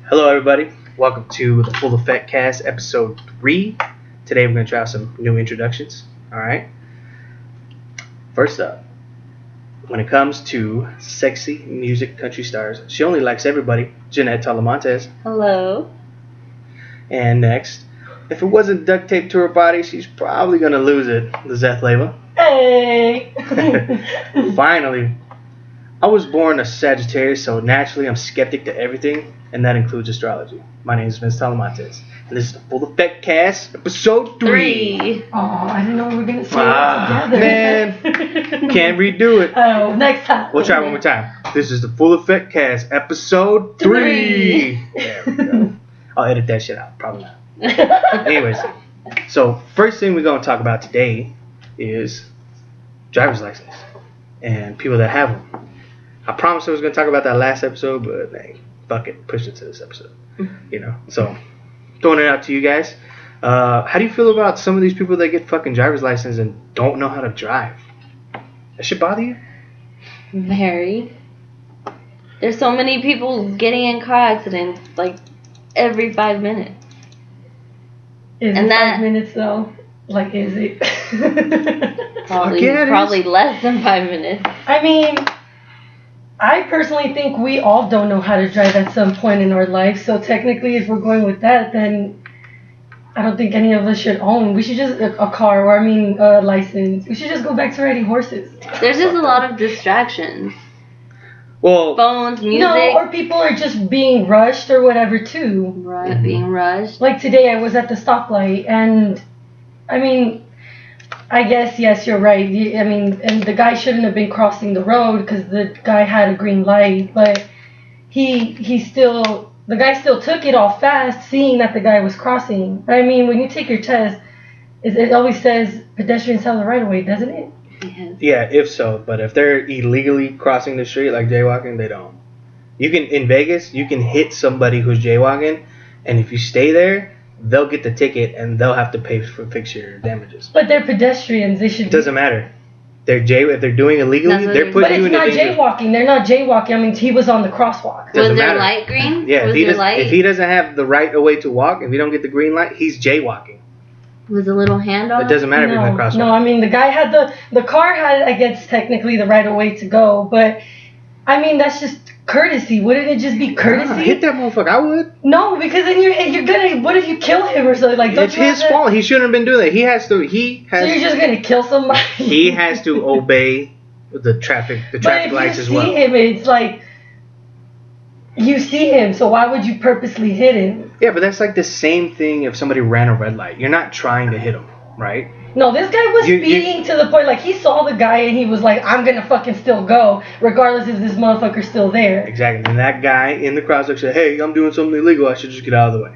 Hello, everybody. Welcome to the Full Effect Cast, episode 3. Today, we're going to try some new introductions. All right. First up, when it comes to sexy music country stars, she only likes everybody. Jeanette Talamontes. Hello. And next, if it wasn't duct taped to her body, she's probably going to lose it. Lizeth Leva. Hey! Finally, I was born a Sagittarius, so naturally I'm skeptic to everything, and that includes astrology. My name is Vince Talamontes, and this is the Full Effect Cast, episode 3. Oh, I didn't know we were going to say it together. Man, can't redo it. Oh, next time. We'll try one more time. This is the Full Effect Cast, episode 3. There we go. I'll edit that shit out. Probably not. Anyways, so first thing we're going to talk about today is driver's license and people that have them. I promised I was going to talk about that last episode, but dang, fuck it, pushed it to this episode. So throwing it out to you guys. How do you feel about some of these people that get fucking driver's license and don't know how to drive? That should bother you? Very. There's so many people getting in car accidents like every 5 minutes. Is And it that- 5 minutes though? Like, is it? Probably less than 5 minutes. I mean, I personally think we all don't know how to drive at some point in our life. So technically, if we're going with that, then I don't think any of us should own. We should just a car, or a license. We should just go back to riding horses. There's just a lot of distractions. Well, Phones, music. No, or people are just being rushed or whatever too. Right, being rushed. Like today, I was at the stoplight, and I mean, I guess yes, you're right. I mean, and the guy shouldn't have been crossing the road because the guy had a green light, but the guy still took it all fast, seeing that the guy was crossing. I mean, when you take your test, it always says pedestrians have the right of way, doesn't it? Yes. yeah, if so. But if they're illegally crossing the street, like jaywalking, they don't. You can, in Vegas, you can hit somebody who's jaywalking, and if you stay there, they'll get the ticket and they'll have to pay for fix your damages. But they're pedestrians. They should. It doesn't matter. If they're doing illegally, they're But putting you it's in a not danger. jaywalking. They're not jaywalking. I mean, he was on the crosswalk. Doesn't Was there matter. light green? Yeah, Was if he doesn't have the right of way to walk, if he don't get the green light, he's jaywalking. Was a little hand on It doesn't matter if he's in the crosswalk. No, I mean, the guy had the car had, I guess, technically the right of way to go, but I mean, that's just courtesy. Wouldn't it just be courtesy? Hit that motherfucker. I would. No, because then you're gonna. What if you kill him or something? Like, don't It's you have his to- fault. He shouldn't have been doing that. So you're just gonna kill somebody? He has to obey the traffic lights as well. But if you see him, it's like you see him. So why would you purposely hit him? Yeah, but that's like the same thing if somebody ran a red light. You're not trying to hit him, right? No, this guy was You- speeding to the point like he saw the guy and he was like, I'm gonna fucking still go, regardless if this motherfucker's still there. Exactly. And that guy in the crosswalk said, "Hey, I'm doing something illegal. I should just get out of the way."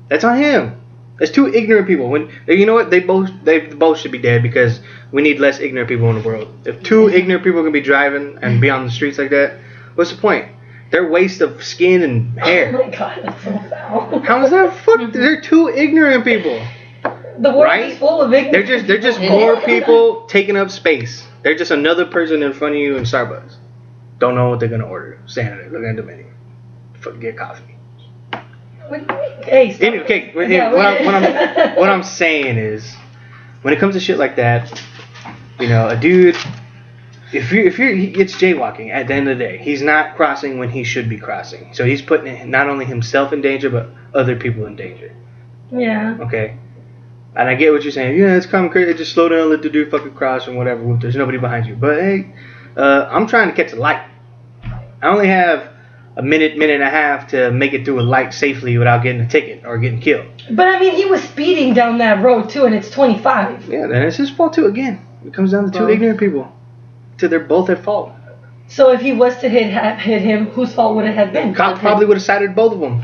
That's on him. There's two ignorant people. When you know what, they both should be dead because we need less ignorant people in the world. If two ignorant people can be driving and be on the streets like that, what's the point? They're waste of skin and Oh hair. my god, that's so foul. How is that fuck? They're two ignorant people. The world Right? is full of ignorant. They're just more people taking up space. They're just another person in front of you in Starbucks. Don't know what they're gonna order. Standing there, looking at the menu. Get coffee. What do you mean? Hey, stop. Anyway, okay, Yeah, what I'm saying is, when it comes to shit like that, a dude, if it's jaywalking at the end of the day. He's not crossing when he should be crossing. So he's putting not only himself in danger, but other people in danger. Yeah. Okay? And I get what you're saying. Yeah, it's common crazy. Just slow down, let the dude fucking cross and whatever. There's nobody behind you. But hey, I'm trying to catch a light. I only have a minute and a half to make it through a light safely without getting a ticket or getting killed. But I mean, he was speeding down that road too, and it's 25. Yeah, then it's his fault too. Again, it comes down to two ignorant people. They're both at fault. So if he was to hit him, whose fault would it have been? Cop probably would have sided both of them.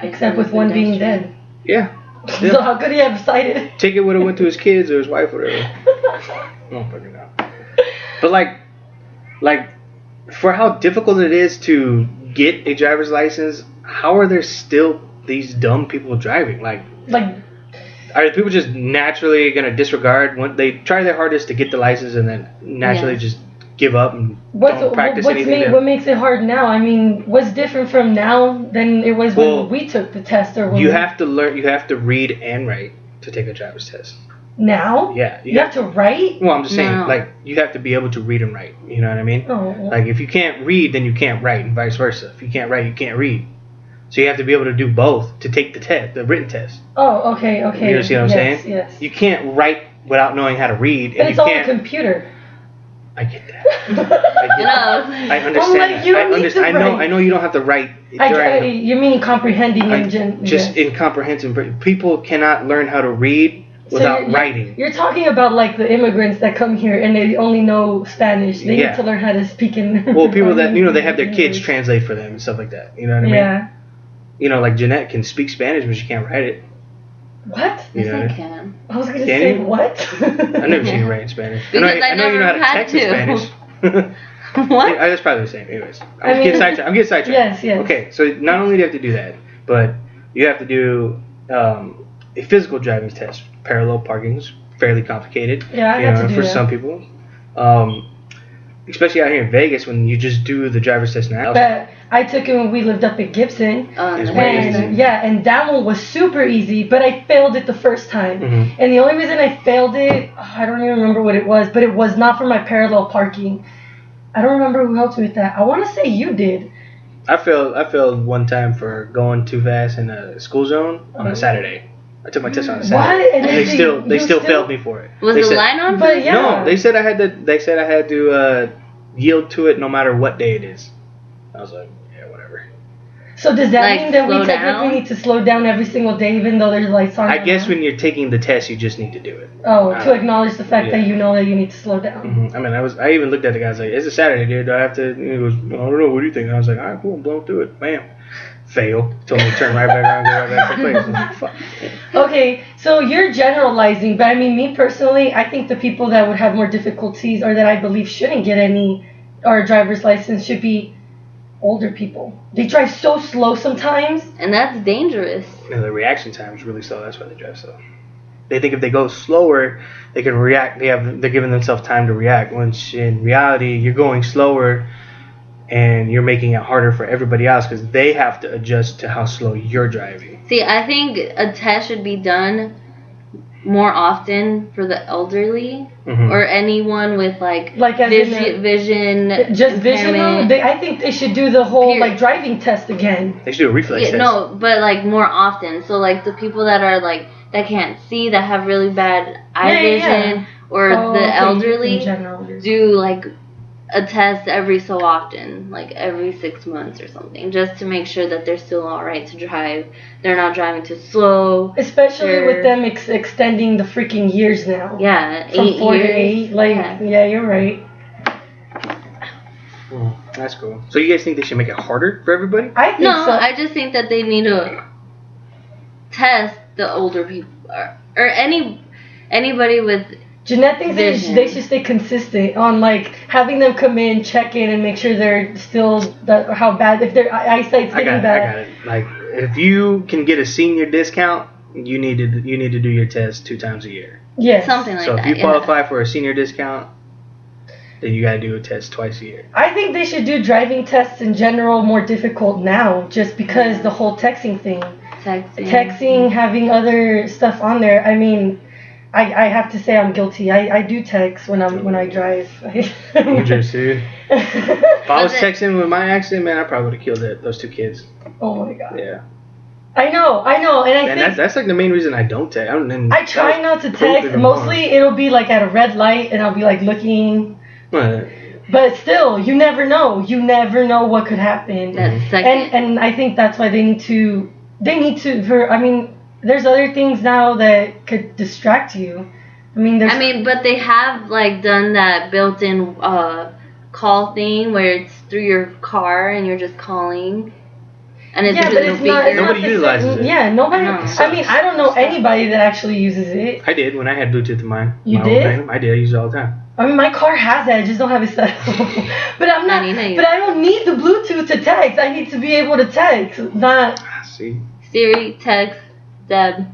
Except with one being dead. Yeah. So how could he have cited? Ticket would have went to his kids or his wife or whatever. I don't fucking know. But like, for how difficult it is to get a driver's license, how are there still these dumb people driving? Like, are people just naturally gonna disregard when they try their hardest to get the license and then naturally just give up and don't practice anything. What makes it hard now? I mean, what's different from now than it was when we took the test? Or when you have to learn. You have to read and write to take a driver's test. Now? Yeah. You have to write? Well, I'm just saying, like, you have to be able to read and write. You know what I mean? Oh. Like, if you can't read, then you can't write, and vice versa. If you can't write, you can't read. So you have to be able to do both to take the test, the written test. Oh, okay. You see what I'm saying? Yes. You can't write without knowing how to read. But it's on a computer. I get that. I understand. I know you don't have to write. You mean comprehending in comprehension. People cannot learn how to read without writing. You're talking about like the immigrants that come here and they only know Spanish. They need to learn how to speak in. Well, people that they have their kids translate for them and stuff like that. You know what I mean? Yeah. Like Jeanette can speak Spanish, but she can't write it. What? Yes, I can. I was gonna say what? I've never seen you write in Spanish. Because I know you know how to text in Spanish. What? That's probably the same. Anyways, I'm getting sidetracked. Yes. Okay, so not only do you have to do that, but you have to do a physical driving test. Parallel parking is fairly complicated. Yeah, I have to do for that. some people. Especially out here in Vegas when you just do the driver's test now. But I took it when we lived up in Gibson. And that one was super easy, but I failed it the first time. Mm-hmm. And the only reason I failed it, I don't even remember what it was, but it was not for my parallel parking. I don't remember who helped me with that. I want to say you did. I failed one time for going too fast in a school zone on a Saturday. I took my test on a Saturday. What? And they still failed me for it. Was the line on? But yeah. No, they said I had to yield to it no matter what day it is. I was like, yeah, whatever. So does that mean that we technically need to slow down every single day, even though there's lights on? I guess when you're taking the test, you just need to do it. Oh, to acknowledge the fact that you know that you need to slow down. Mm-hmm. I mean, I even looked at the guy. I was like, it's a Saturday, dude. Do I have to? He goes, I don't know. What do you think? And I was like, all right, cool. I'm blowing through it. Bam. Fail. Told me to turn right back around, go right back to place. I was like, fuck. Okay, so you're generalizing, but I mean, me personally, I think the people that would have more difficulties or that I believe shouldn't get any or a driver's license should be older people. They drive so slow sometimes. And that's dangerous. The reaction time is really slow. That's why they drive slow. They think if they go slower, they can react. They're giving themselves time to react. When in reality, you're going slower, and you're making it harder for everybody else because they have to adjust to how slow you're driving. See, I think a test should be done more often for the elderly or anyone with vision. Just vision. I think they should do the whole driving test again. They should do a reflex test. No, but more often. So the people that are that can't see, that have really bad eye vision, or the elderly do a test every so often, every 6 months or something, just to make sure that they're still all right to drive. They're not driving too slow. Especially with them extending the freaking years now. Yeah, from 4 to 8. Yeah, you're right. That's cool. So you guys think they should make it harder for everybody? I think so. I just think that they need to test the older people or anybody with. Jeanette thinks they should stay consistent on having them come in, check in, and make sure they're still how bad if their eyesight's getting bad. I got it. If you can get a senior discount, you need to do your test 2 times a year. Yes. Something like that. So if you qualify for a senior discount, then you got to do a test twice a year. I think they should do driving tests in general more difficult now, just because the whole texting thing. Texting, having other stuff on there. I mean. I have to say I'm guilty. I do text when I drive. You just do. If I was texting with my accent, man, I probably would have killed those 2 kids. Oh my god. Yeah. I know, and I think that's the main reason I don't text. I try not to text. Mostly it'll be at a red light, and I'll be looking. But still, you never know. You never know what could happen. And I think that's why they need to. There's other things now that could distract you. But they have done that built-in call thing where it's through your car and you're just calling, and it's nobody utilizes it. Yeah, nobody. I don't know anybody that actually uses it. I did when I had Bluetooth in mine. You did? I did. I use it all the time. My car has that. I just don't have it set up. But I'm not. But I don't need the Bluetooth to text. I need to be able to text. Not. See. Siri, text. Deb.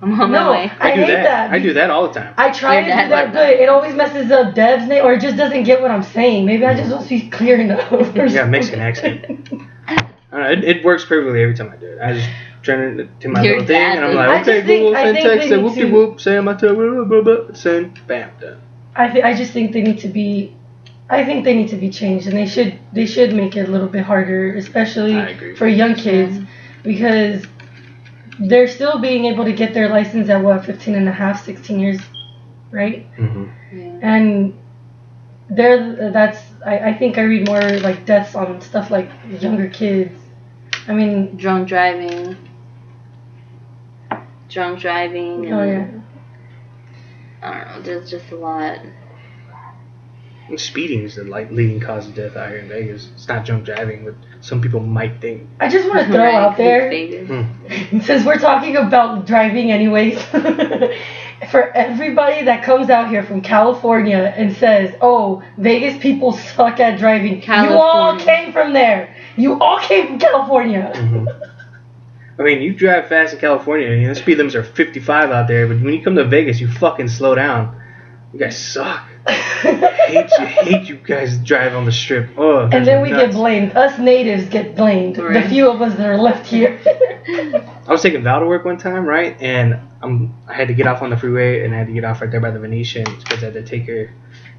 I'm on my way. I hate that. I do that all the time. I try to do that good. It always messes up Dev's name, or it just doesn't get what I'm saying. Maybe I just don't speak clear enough. Yeah, Mexican accent. I don't know, it works perfectly every time I do it. I just turn it to my little thing, and I'm like, okay, Google, send text, say whoopie whoop, say my blah blah blah, send, bam, done. I just think they need to be. I think they need to be changed, and they should make it a little bit harder, especially for young kids, because they're still being able to get their license at 15 and a half, 16 years, right? Mm-hmm. Yeah. And I think I read more like deaths on stuff like younger kids. I mean, drunk driving. Oh yeah. I don't know. There's just a lot. And speeding is the leading cause of death out here in Vegas. It's not drunk driving, but some people might think. I just want to throw out there, since we're talking about driving anyways, for everybody that comes out here from California and says, oh, Vegas people suck at driving, you all came from there. You all came from California. Mm-hmm. I mean, you drive fast in California, and the speed limits are 55 out there, but when you come to Vegas, you fucking slow down. You guys suck. hate you guys drive on the strip. Oh, and then we get blamed. Us natives get blamed. Right. The few of us that are left here. I was taking Val to work one time, right? And I had to get off on the freeway, and I had to get off right there by the Venetian because I had to take her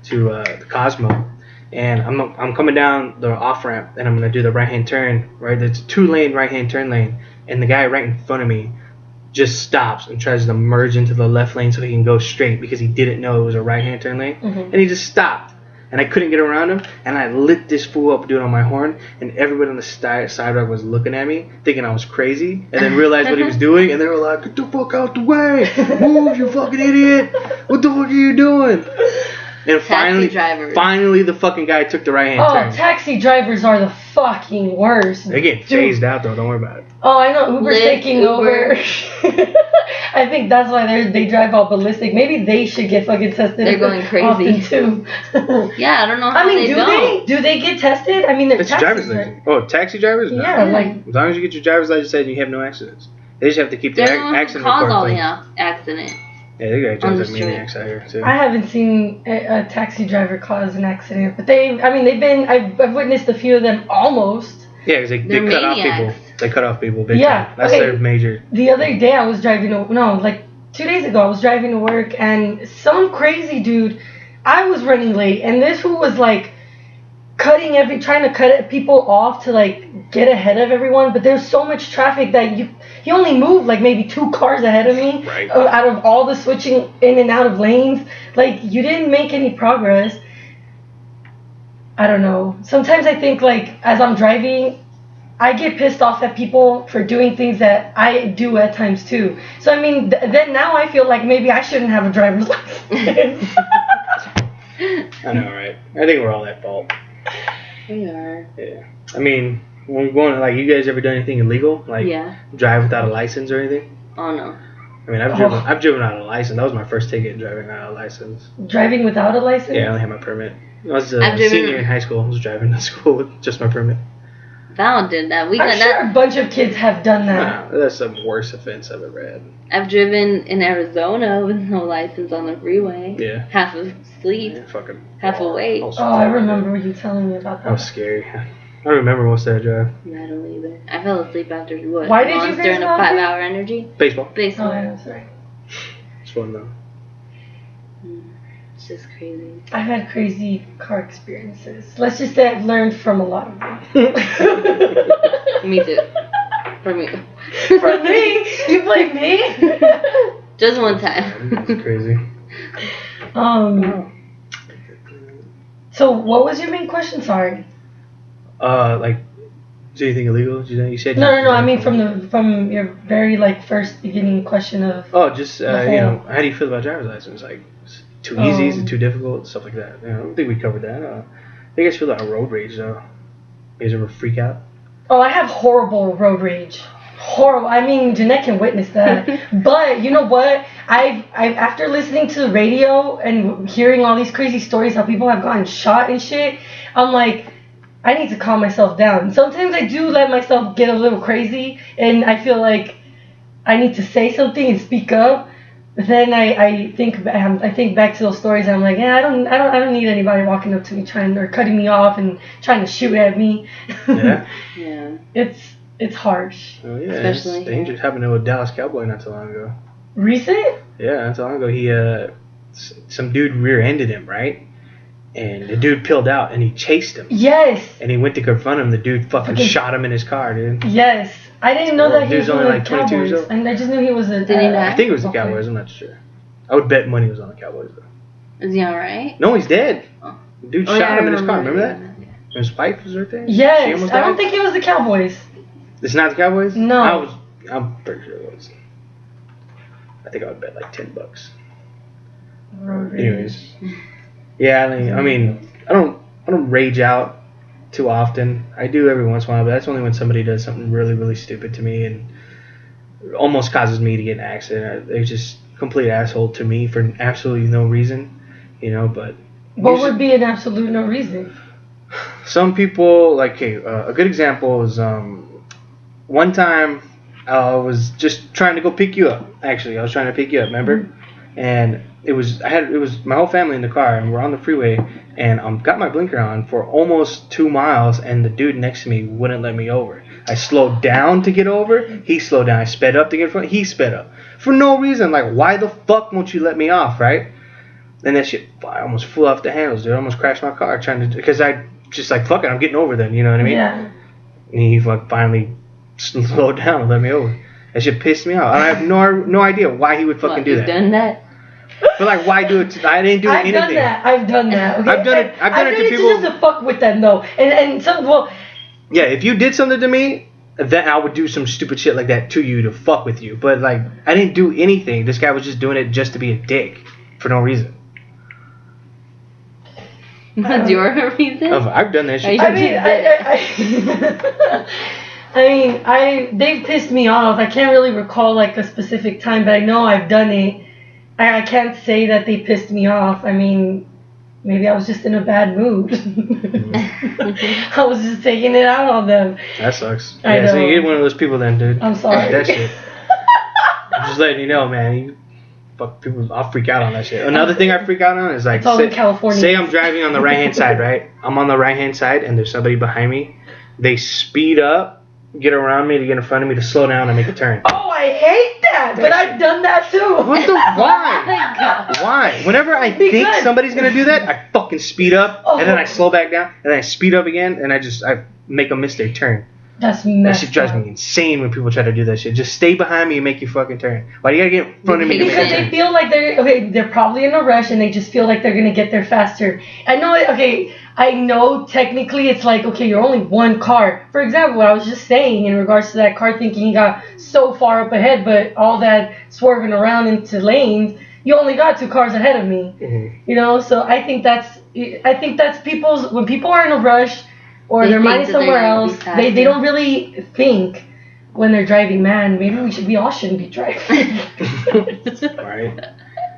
to the Cosmo. And I'm coming down the off ramp, and I'm gonna do the right hand turn. Right, there's a 2-lane right hand turn lane, and the guy right in front of me just stops and tries to merge into the left lane so he can go straight because he didn't know it was a right-hand turn lane. Mm-hmm. And he just stopped. And I couldn't get around him. And I lit this fool up doing on my horn. And everybody on the sidewalk was looking at me, thinking I was crazy. And then realized what he was doing. And they were like, get the fuck out the way. Move, you fucking idiot. What the fuck are you doing? And finally the fucking guy took the right-hand turn. Oh, taxi drivers are the fucking worst. They get phased out, though. Don't worry about it. Oh, I know. Uber's taking over. I think that's why they drive all ballistic. Maybe they should get fucking tested. They're going crazy. Too. Yeah, I don't know how they don't. Do they get tested? I mean, they're taxi driver's license. Oh, taxi drivers? No. Yeah, like... As long as you get your driver's license and you have no accidents. They just have to keep the accident report clean. Accident. Yeah, they got jobs like maniacs out here too. I haven't seen a taxi driver cause an accident, but I've witnessed a few of them almost. Yeah, because they cut off people. They cut off people. Yeah, that's their major. The other day I was driving 2 days ago I was driving to work and some crazy dude. I was running late and this fool was like trying to cut people off to like get ahead of everyone, but there's so much traffic that he only moved like maybe 2 cars ahead of me. Right. Out of all the switching in and out of lanes. Like, you didn't make any progress. I don't know. Sometimes I think like as I'm driving, I get pissed off at people for doing things that I do at times too. So I mean, then now I feel like maybe I shouldn't have a driver's license. I know, right? I think we're all at fault. We are. Yeah. I mean, when we're going, like, you guys ever done anything illegal? Like, drive without a license or anything? Oh, no. I mean, I've driven without a license. That was my first ticket, driving without a license. Driving without a license? Yeah, I only had my permit. I was a senior in high school. I was driving to school with just my permit. Val did that. I'm sure a bunch of kids have done that. Nah, that's the worst offense I've ever had. I've driven in Arizona with no license on the freeway. Yeah. Half asleep. Yeah, fucking. Half awake. I remember you telling me about that. That was scary. I don't remember most of that drive. Yeah, I don't either. I fell asleep after what? Why did you guys during a 5-hour energy? Baseball. Oh, yeah, that's right. It's fun though. It's just crazy. I've had crazy car experiences. Let's just say I've learned from a lot of them. Me too. For me. For me? You blame me? Just one time. That's crazy. So what was your main question? Sorry. Like, is anything illegal? You said no. I mean from your very first beginning question of. Oh, just how do you feel about driver's license? Like, is it too easy? Is it too difficult? Stuff like that. I don't think we covered that. How do you guys feel about road rage though? You guys ever freak out? Oh, I have horrible road rage. Horrible. I mean, Jeanette can witness that. But you know what? I've after listening to the radio and hearing all these crazy stories how people have gotten shot and shit, I'm like, I need to calm myself down. Sometimes I do let myself get a little crazy, and I feel like I need to say something and speak up. Then I think back to those stories. And I'm like, yeah, I don't need anybody walking up to me or cutting me off and trying to shoot at me. Yeah. Yeah. It's harsh. Oh yeah, Especially, it's dangerous. Happened to a Dallas Cowboy not too long ago. Recent? Yeah, not too long ago. He some dude rear-ended him, right? And the dude peeled out and he chased him. Yes. And he went to confront him. The dude fucking shot him in his car, dude. Yes. I didn't know that he was only on like the 22 years Cowboys. old. And I just knew he was a. Did he not? I think it was the Cowboys. I'm not sure. I would bet money was on the Cowboys though. Is he alright? No, he's dead. Oh. The dude Oh, shot yeah, him in his car. I Remember that? His wife was right there. She Yes. almost I don't died? think it was the Cowboys. It's not the Cowboys. No. I'm pretty sure it was. I think I would bet like $10. Anyways, yeah. I mean, I don't rage out too often. I do every once in a while, but that's only when somebody does something really, really stupid to me and almost causes me to get in an accident. They're just complete asshole to me for absolutely no reason, you know. But What would be an absolute no reason? some people like, okay, a good example is one time I was just trying to go pick you up. Actually, I was trying to pick you up, remember? And it was my whole family in the car, and we're on the freeway, and got my blinker on for almost 2 miles, and the dude next to me wouldn't let me over. I slowed down to get over. He slowed down. I sped up to get in front. He sped up for no reason. Like, why the fuck won't you let me off, right? And that shit, I almost flew off the handles, dude. I almost crashed my car because I just like, fuck it, I'm getting over then. You know what I mean? Yeah. And he like finally slowed down and let me over. That shit pissed me off. And I have no idea why he would fucking do that. You've done that? But like, why do it? I didn't do anything. I've done that. Okay? I've done it to people. Just to fuck with them though, and some well. Yeah, if you did something to me, then I would do some stupid shit like that to you to fuck with you. But like, I didn't do anything. This guy was just doing it just to be a dick for no reason. What's your reason? I've done that shit. They've pissed me off. I can't really recall like a specific time, but I know I've done it. I can't say that they pissed me off. I mean, maybe I was just in a bad mood. I was just taking it out on them. That sucks. I know. So you're one of those people then, dude. I'm sorry. That shit. I'm just letting you know, man. Fuck people, I'll freak out on that shit. Another thing I freak out on is like, in California. Say I'm driving on the right hand side, right? I'm on the right hand side and there's somebody behind me. They speed up, get around me to get in front of me to slow down and make a turn. Oh, I hate that, but I've done that too. What the? Why? Why? Whenever I think somebody's gonna do that, I fucking speed up and then I slow back down and then I speed up again and I make them miss their turn. That's That messed shit drives up. me insane when people try to do that shit. Just stay behind me and make your fucking turn. Why do you gotta get in front of me to make a Because they turn? feel like they're probably in a rush and they just feel like they're gonna get there faster. I know technically it's like, okay, you're only one car. For example, what I was just saying in regards to that car, thinking he got so far up ahead, but all that swerving around into lanes, you only got 2 cars ahead of me. Mm-hmm. You know, so I think that's when people are in a rush or their mind is somewhere else, they don't really think when they're driving. Man, maybe we all shouldn't be driving. Right.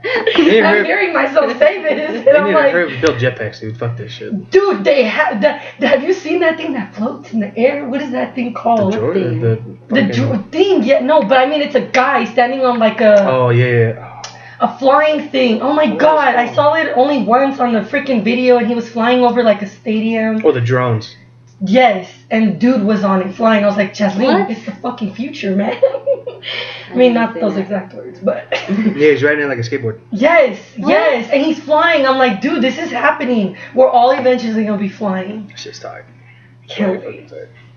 I'm hearing myself say this, and I'm like, build jetpacks, dude. Fuck this shit. dude, they have that. Have you seen that thing that floats in the air? What is that thing called? The thing. Yeah, no, but I mean, it's a guy standing on like a. Oh yeah. A flying thing. Oh my god, I saw it only once on the freaking video, and he was flying over like a stadium. Oh, the drones. Yes, and dude was on it flying. I was like, Jasmine, it's the fucking future, man. I mean, not those exact words, but. Yeah, he's riding it like a skateboard. Yes, and he's flying. I'm like, dude, this is happening. We're all eventually gonna be flying. Shit's tight. Can't wait.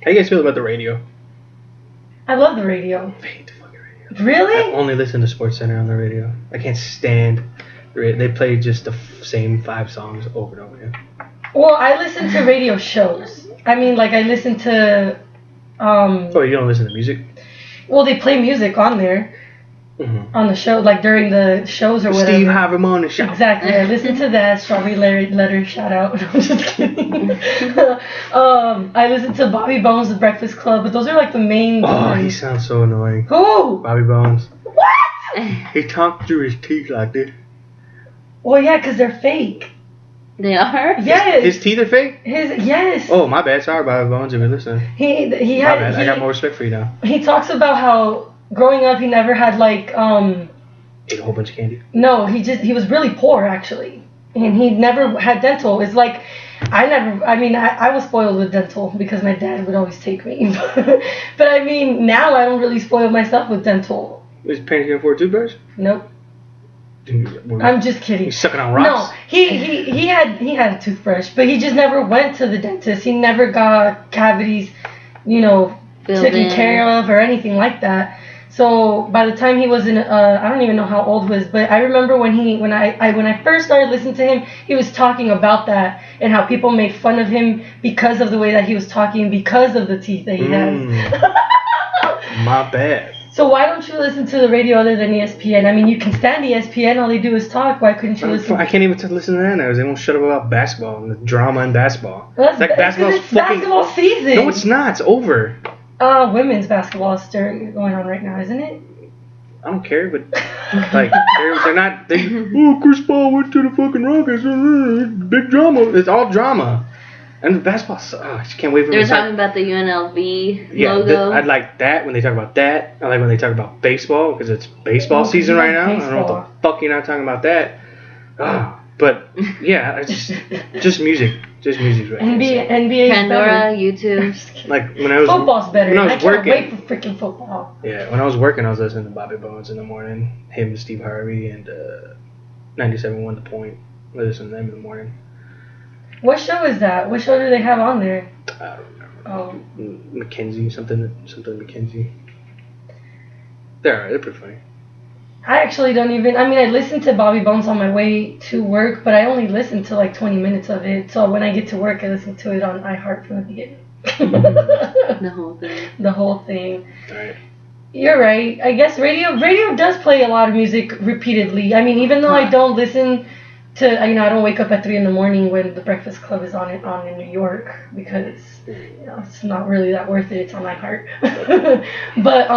How you guys feel about the radio? I love the radio. I hate the fucking radio. Really? I only listen to SportsCenter on the radio. I can't stand. They play just the same 5 songs over and over again. Well, I listen to radio shows. I mean, like I listen to. Oh, you don't listen to music? Well, they play music on there. Mm-hmm. On the show, like during the shows or whatever. Steve Harvey Morning Show. Exactly. I listen to that. Strawberry Letter, shout out. I'm just kidding. I listen to Bobby Bones, The Breakfast Club, but those are like the main. Oh, he sounds so annoying. Who? Bobby Bones. What? He talked through his teeth like this. Well, yeah, because they're fake. They are? Yes. His teeth are fake? Yes. Oh, my bad. Sorry, Bobby Bones, if you're listening. He my bad. I got more respect for you now. He talks about how growing up, he never had like ate a whole bunch of candy. No, he was really poor actually, and he never had dental. It's like I was spoiled with dental because my dad would always take me. But I mean, now I don't really spoil myself with dental. Was your parents gonna afford a toothbrush? Nope. I'm just kidding. He's sucking on rocks? No, he had a toothbrush, but he just never went to the dentist. He never got cavities, taken care of or anything like that. So by the time he was in, I don't even know how old he was, but I remember when I first started listening to him, he was talking about that and how people made fun of him because of the way that he was talking, because of the teeth that he has. My bad. So why don't you listen to the radio other than ESPN? I mean, you can stand ESPN, all they do is talk. Why couldn't you listen? I can't even listen to that now. They won't shut up about basketball and the drama in basketball. Well, it's like basketball season. No, it's not. It's over. Women's basketball is still going on right now, isn't it? I don't care, but like they're not. Chris Paul went to the fucking Rockets. Big drama. It's all drama. And basketball sucks. I just can't wait for. They were talking about the UNLV logo. I'd like that when they talk about that. I like when they talk about baseball because it's baseball season right now. Baseball. I don't know what the fuck you're not talking about that. But yeah, it's just music. Just music right now. NBA Pandora, YouTube. Like when I was football's better. When I was working, can't wait for freaking football. Yeah, when I was working, I was listening to Bobby Bones in the morning. Him and Steve Harvey and 97.1 The Point. I listen to them in the morning. What show is that? What show do they have on there? I don't remember. Oh. Mackenzie, something Mackenzie. They're pretty funny. I actually don't even. I mean, I listen to Bobby Bones on my way to work, but I only listen to like 20 minutes of it. So when I get to work, I listen to it on iHeart from the beginning. The whole thing. The whole thing. All right. You're right. I guess radio does play a lot of music repeatedly. I mean, even though I don't listen to, I don't wake up at 3 a.m. when the Breakfast Club is on in New York because it's not really that worth it. It's on iHeart. But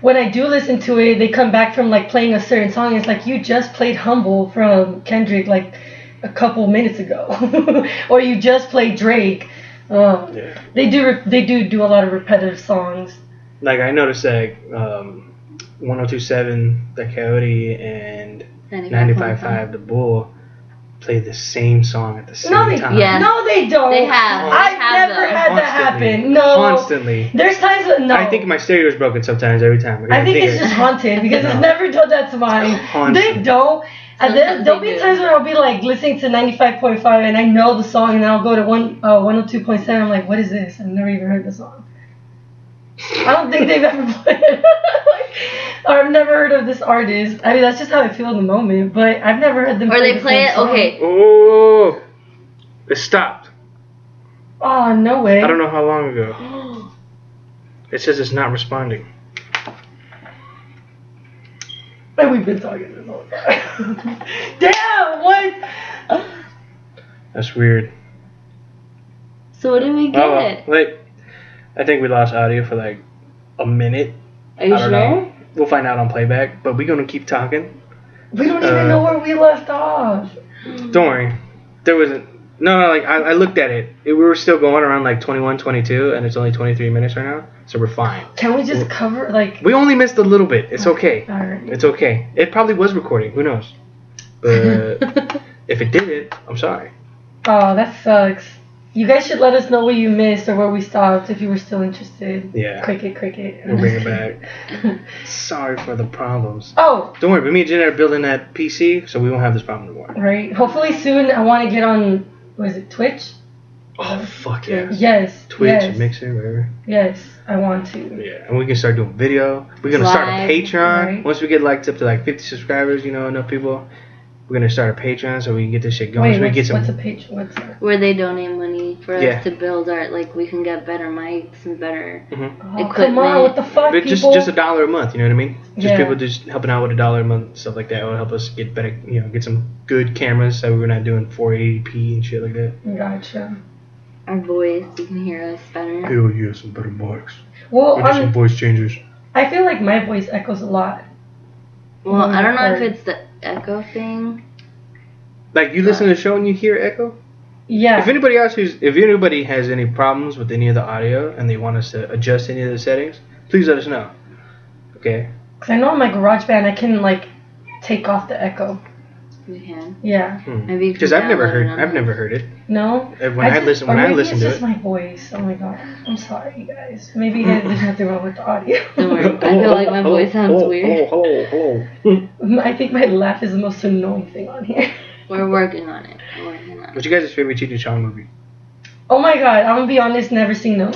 when I do listen to it, they come back from like playing a certain song. It's like you just played "Humble" from Kendrick like a couple minutes ago, or you just played Drake. Yeah. They do a lot of repetitive songs. Like I noticed that 102.7 The Coyote and 95.5 The Bull play the same song at the same time. Yeah. No, they don't. They have. I've never had that happen. No. Constantly. There's times when no. I think my stereo is broken sometimes every time. I think it's just haunted because it's never done that to mine. Constant. They don't. And there'll be times when I'll be like listening to 95.5 and I know the song and then I'll go to 102.7. I'm like, what is this? I've never even heard the song. I don't think they've ever played it. Or I've never heard of this artist. I mean, that's just how I feel in the moment. But I've never heard them. Or they play it. Okay. Oh, it stopped. Oh, no way. I don't know how long ago. It says it's not responding. And we've been talking this whole time. Damn, what? That's weird. So what did we get? I think we lost audio for like a minute. Are you sure? Know. We'll find out on playback, but we're gonna keep talking. We don't even know where we left off. Don't worry. There wasn't. No, like I looked at it. We were still going around like 21, 22, and it's only 23 minutes right now, so we're fine. Can we just cover like? We only missed a little bit. It's okay. All right. It's okay. It probably was recording. Who knows? But if it didn't, I'm sorry. Oh, that sucks. You guys should let us know what you missed or where we stopped if you were still interested. Yeah. Cricket. We'll bring it back. Sorry for the problems. Oh. Don't worry, but me and Jen are building that PC, so we won't have this problem anymore. Right. Hopefully soon I want to get on, what is it, Twitch? Oh, fuck yeah. Yes. Twitch, yes. Mixer, whatever. Yes, I want to. Yeah, and we can start doing video. We're going to start a Patreon. Right. Once we get up to like 50 subscribers, enough people. We're going to start a Patreon so we can get this shit going. Wait, so what's a Patreon? What's that? Where they donate money for us to build we can get better mics and better equipment. Come on, what the fuck, but people? just $1 a month, you know what I mean? Just Yeah. people just helping out with $1 a month, stuff like that. It will help us get better, get some good cameras so we're not doing 480p and shit like that. Gotcha. Our voice, you can hear us better. Hell yeah, some better mics. Well, We need some voice changers. I feel like my voice echoes a lot. Well, I don't know if it's the echo thing. Like, you listen to the show and you hear echo? Yeah. If anybody has any problems with any of the audio and they want us to adjust any of the settings, please let us know. Okay. Because I know on my GarageBand I can like take off the echo. You can. Yeah. Maybe because I've never heard it. No. When I listen to it. It's just my voice. Oh my god. I'm sorry, you guys. Maybe there's nothing wrong with the audio. Don't worry. I feel like my voice sounds weird. Hello. I think my laugh is the most annoying thing on here. We're working on it. What's your guys' favorite Cheech and Chong movie? Oh my god, I'm gonna be honest, never seen them.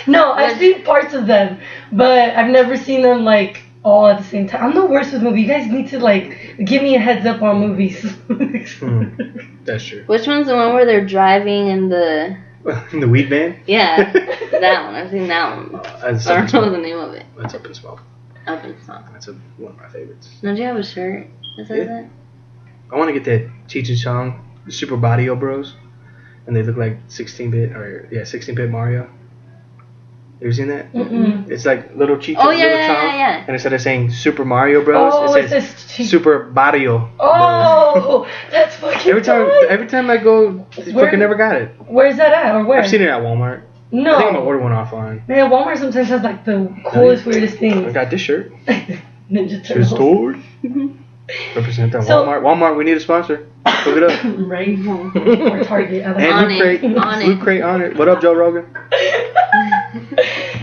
No, I've seen parts of them, but I've never seen them like all at the same time. I'm the worst with movies. You guys need to like give me a heads up on movies. That's true. Which one's the one where they're driving in the... In the weed van? Yeah, that one. I've seen that one. I don't know the name of it. That's Up in Smoke. Up in Smoke. That's one of my favorites. Don't you have a shirt that says that? I want to get that Cheech and Chong Super Barrio Bros. And they look like 16-bit Mario. You ever seen that? Mm-mm. It's like little Cheech Oh, and yeah, little yeah, Chong. yeah. And instead of saying Super Mario Bros, it says Super Barrio. Oh, that's fucking Every time I go, I fucking never got it. Where's that at, or where? I've seen it at Walmart. No. I think I'm gonna order one offline. Man, Walmart sometimes has like the coolest, weirdest things. I got this shirt. Ninja Turtles. Story. Represent that Walmart. Walmart, we need a sponsor. Look it up. Right. Or Target. And Loot Crate on it. What up, Joe Rogan?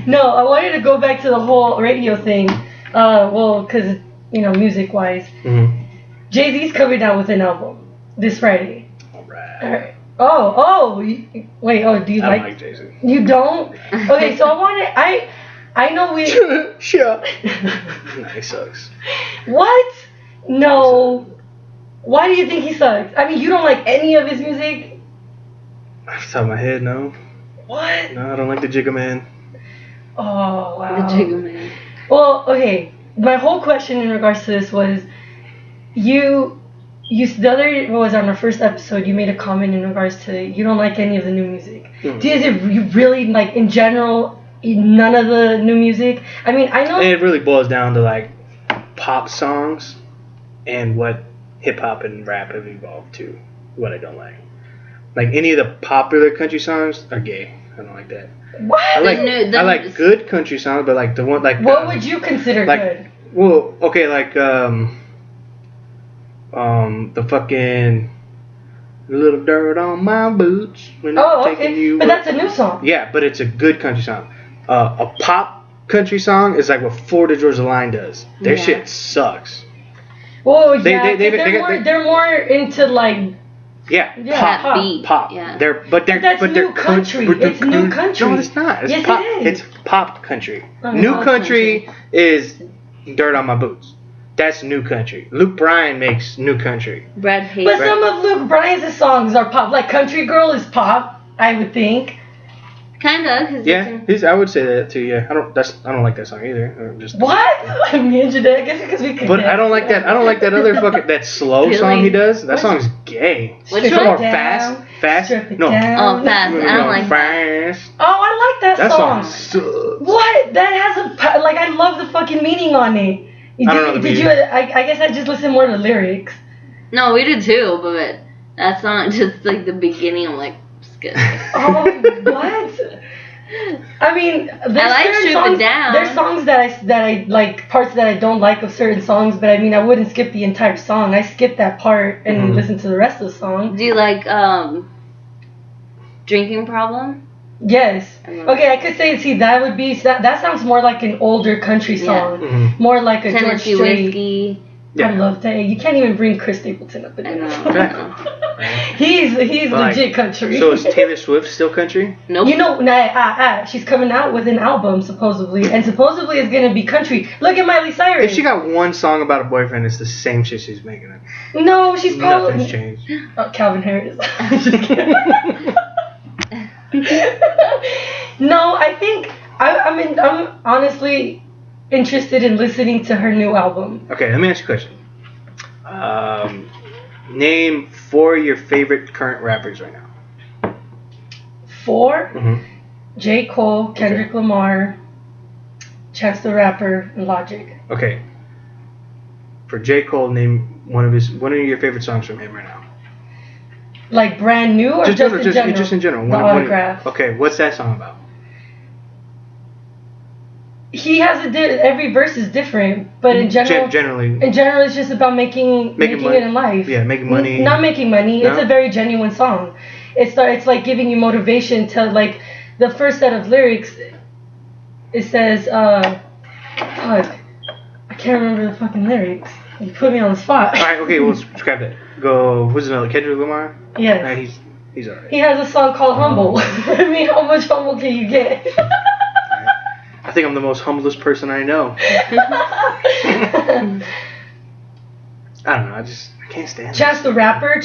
No, I wanted to go back to the whole radio thing. Well, because, music-wise. Mm-hmm. Jay-Z's coming out with an album this Friday. All right. Wait, do you I don't like Jay-Z. You don't? Okay, so I know we... Sure. Nah, he sucks. What? No. Why do you think he sucks? I mean, you don't like any of his music? Off the top of my head, no. What? No, I don't like the Jigga Man. Oh, wow. The Jigga Man. Well, okay. My whole question in regards to this was, what was on our first episode, you made a comment in regards to you don't like any of the new music. You really, like, in general, none of the new music? I mean, I know... It really boils down to, like, pop songs and what hip-hop and rap have evolved to, what I don't like. Like, any of the popular country songs are gay. I don't like that. What? I like good country songs, but, like, the one, like... What would you consider good? Well, okay, like, the fucking... Little dirt on my boots. When okay. But that's a new song. Yeah, but it's a good country song. A pop country song is like what Florida Georgia Line does. Their shit sucks. Well, yeah, they're more into like pop. Yeah. They're new country. It's new country. No, it's not. It's pop. It is. It's pop country. New country is dirt on my boots. That's new country. Luke Bryan makes new country. Brad Pitt. But some of Luke Bryan's songs are pop. Like Country Girl is pop, I would think. Kinda. I would say that too. Yeah, I don't like that song either. What? Me and Janae, I guess because we could. But I don't like that. I don't like that other fucking that slow song he does. That song's gay. Which one? Or fast. No. Oh, fast. I don't like fast. Oh, I like that song. That song sucks. What? That has I love the fucking meaning on it. I don't know the meaning. I guess I just listen more to lyrics. No, we did too, but that's not just like the beginning. I'm like, skip. Oh, what? I mean, there's songs that I like, parts that I don't like of certain songs, but I mean, I wouldn't skip the entire song. I skip that part and listen to the rest of the song. Do you like Drinking Problem? Yes. Okay, I could say, that sounds more like an older country song. Yeah. Mm-hmm. More like a Tennessee George Strait. Whiskey. Yeah. I love that. You can't even bring Chris Stapleton up in there. I know. He's legit country. So is Taylor Swift still country? Nope. She's coming out with an album supposedly, and supposedly it's gonna be country. Look at Miley Cyrus. If she got one song about a boyfriend, it's the same shit she's making it. No, she's probably nothing's changed. Calvin Harris. I'm just kidding. No, I think I'm honestly interested in listening to her new album. Okay, let me ask you a question. Name 4 of your favorite current rappers right now. 4? Mm-hmm. J. Cole, Kendrick Lamar, Chance the Rapper, and Logic. Okay. For J. Cole, name one of your favorite songs from him right now. Like brand new or just in general? Just in general. The Autograph. Okay, what's that song about? he has every verse is different, but in general, generally, it's just about making money. It in life. Yeah, making money. Not making money. No? It's a very genuine song. It's like giving you motivation to like the first set of lyrics. It says, fuck, I can't remember the fucking lyrics. You put me on the spot. All right, okay, we'll scrap that. Go. Who's another? Kendrick Lamar. Yes. Right, he's alright. He has a song called Humble. I mean, how much humble can you get? I think I'm the most humblest person I know. I don't know. I can't stand Chance the Rapper.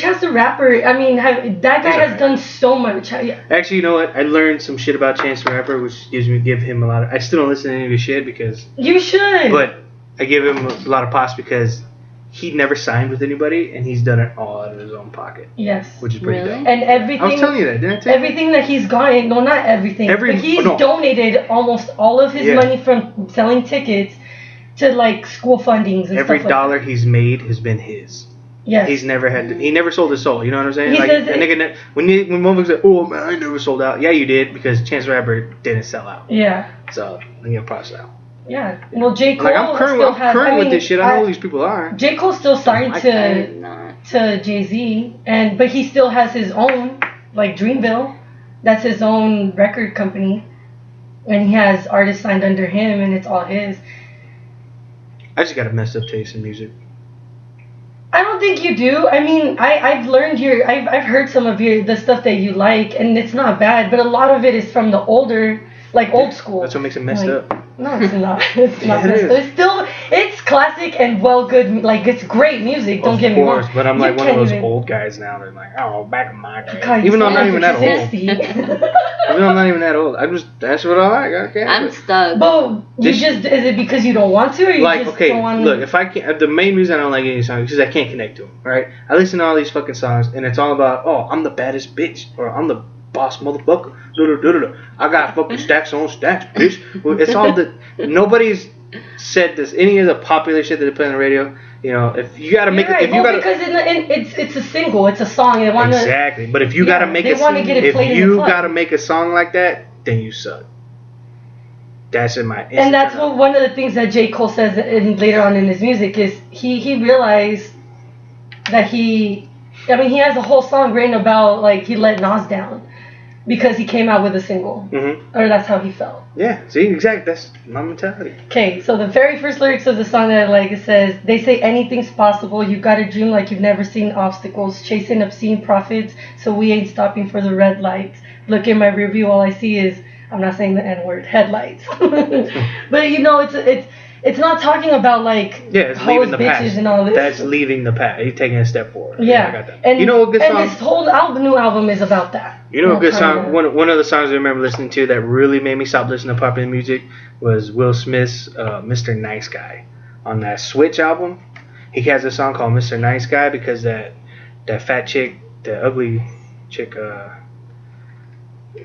I mean, that guy has done so much. Actually, you know what? I learned some shit about Chance the Rapper, which give him a lot of. I still don't listen to any of his shit because. You should. But I give him a lot of props because he never signed with anybody and he's done it all out of his own pocket. Yes. Which is pretty dope. And everything. I was telling you that, didn't I tell you? Everything that he's gotten, no, not everything. But he's donated almost all of his money from selling tickets to like school fundings and every stuff like dollar that. he's made has been his. Yes. He's never he never sold his soul. You know what I'm saying? He like says a nigga, when motherfuckers say, "Oh man, I never sold out." Yeah, you did because Chance the Rapper didn't sell out. Yeah. So I give props out. Yeah. Well, J. Cole I'm current with this shit. I know who these people are. J. Cole still signed to Jay-Z, but he still has his own like Dreamville. That's his own record company, and he has artists signed under him, and it's all his. I just got a messed up taste in music. I don't think you do. I mean, I've learned I've heard some of the stuff that you like, and it's not bad, but a lot of it is from the older, like old school. That's what makes it messed up. No, it's not. It's not messed up. It's classic and good. Like it's great music. Don't get me wrong. Of course, but I'm like one of those old guys now. They're like, oh, back in my day. Even though I'm not even that old. Even though I'm not even that old. That's what I like. Okay. I'm stuck. But is it because you don't want to, or you don't want to? Look, if I can't, the main reason I don't like any songs is because I can't connect to them. Right? I listen to all these fucking songs, and it's all about, oh, I'm the baddest bitch, or I'm the boss motherfucker. I got fucking stacks on stacks, bitch. It's all nobody's said this. Any of the popular shit that they play on the radio. You know, if you gotta make it, because it's a single, it's a song. They want exactly. But if you gotta make it, if you gotta make a song like that, then you suck. That's in my. And that's one of the things that J. Cole says later on in his music is he realized that he has a whole song written about like he let Nas down. Because he came out with a single. Mm-hmm. Or that's how he felt. Yeah, see, exactly. That's my mentality. Okay, so the very first lyrics of the song that I like, it says, they say anything's possible. You gotta dream like you've never seen obstacles. Chasing obscene profits, so we ain't stopping for the red lights. Look in my rearview, all I see is, I'm not saying the N-word, headlights. But you know, it's not talking about like it's leaving the past and all this. That's leaving the past. He's taking a step forward. Yeah, I got that. And you know what good song? And this whole new album is about that. You know a good song? One of the songs I remember listening to that really made me stop listening to popular music was Will Smith's "Mr. Nice Guy" on that Switch album. He has a song called "Mr. Nice Guy" because that fat chick, the ugly chick,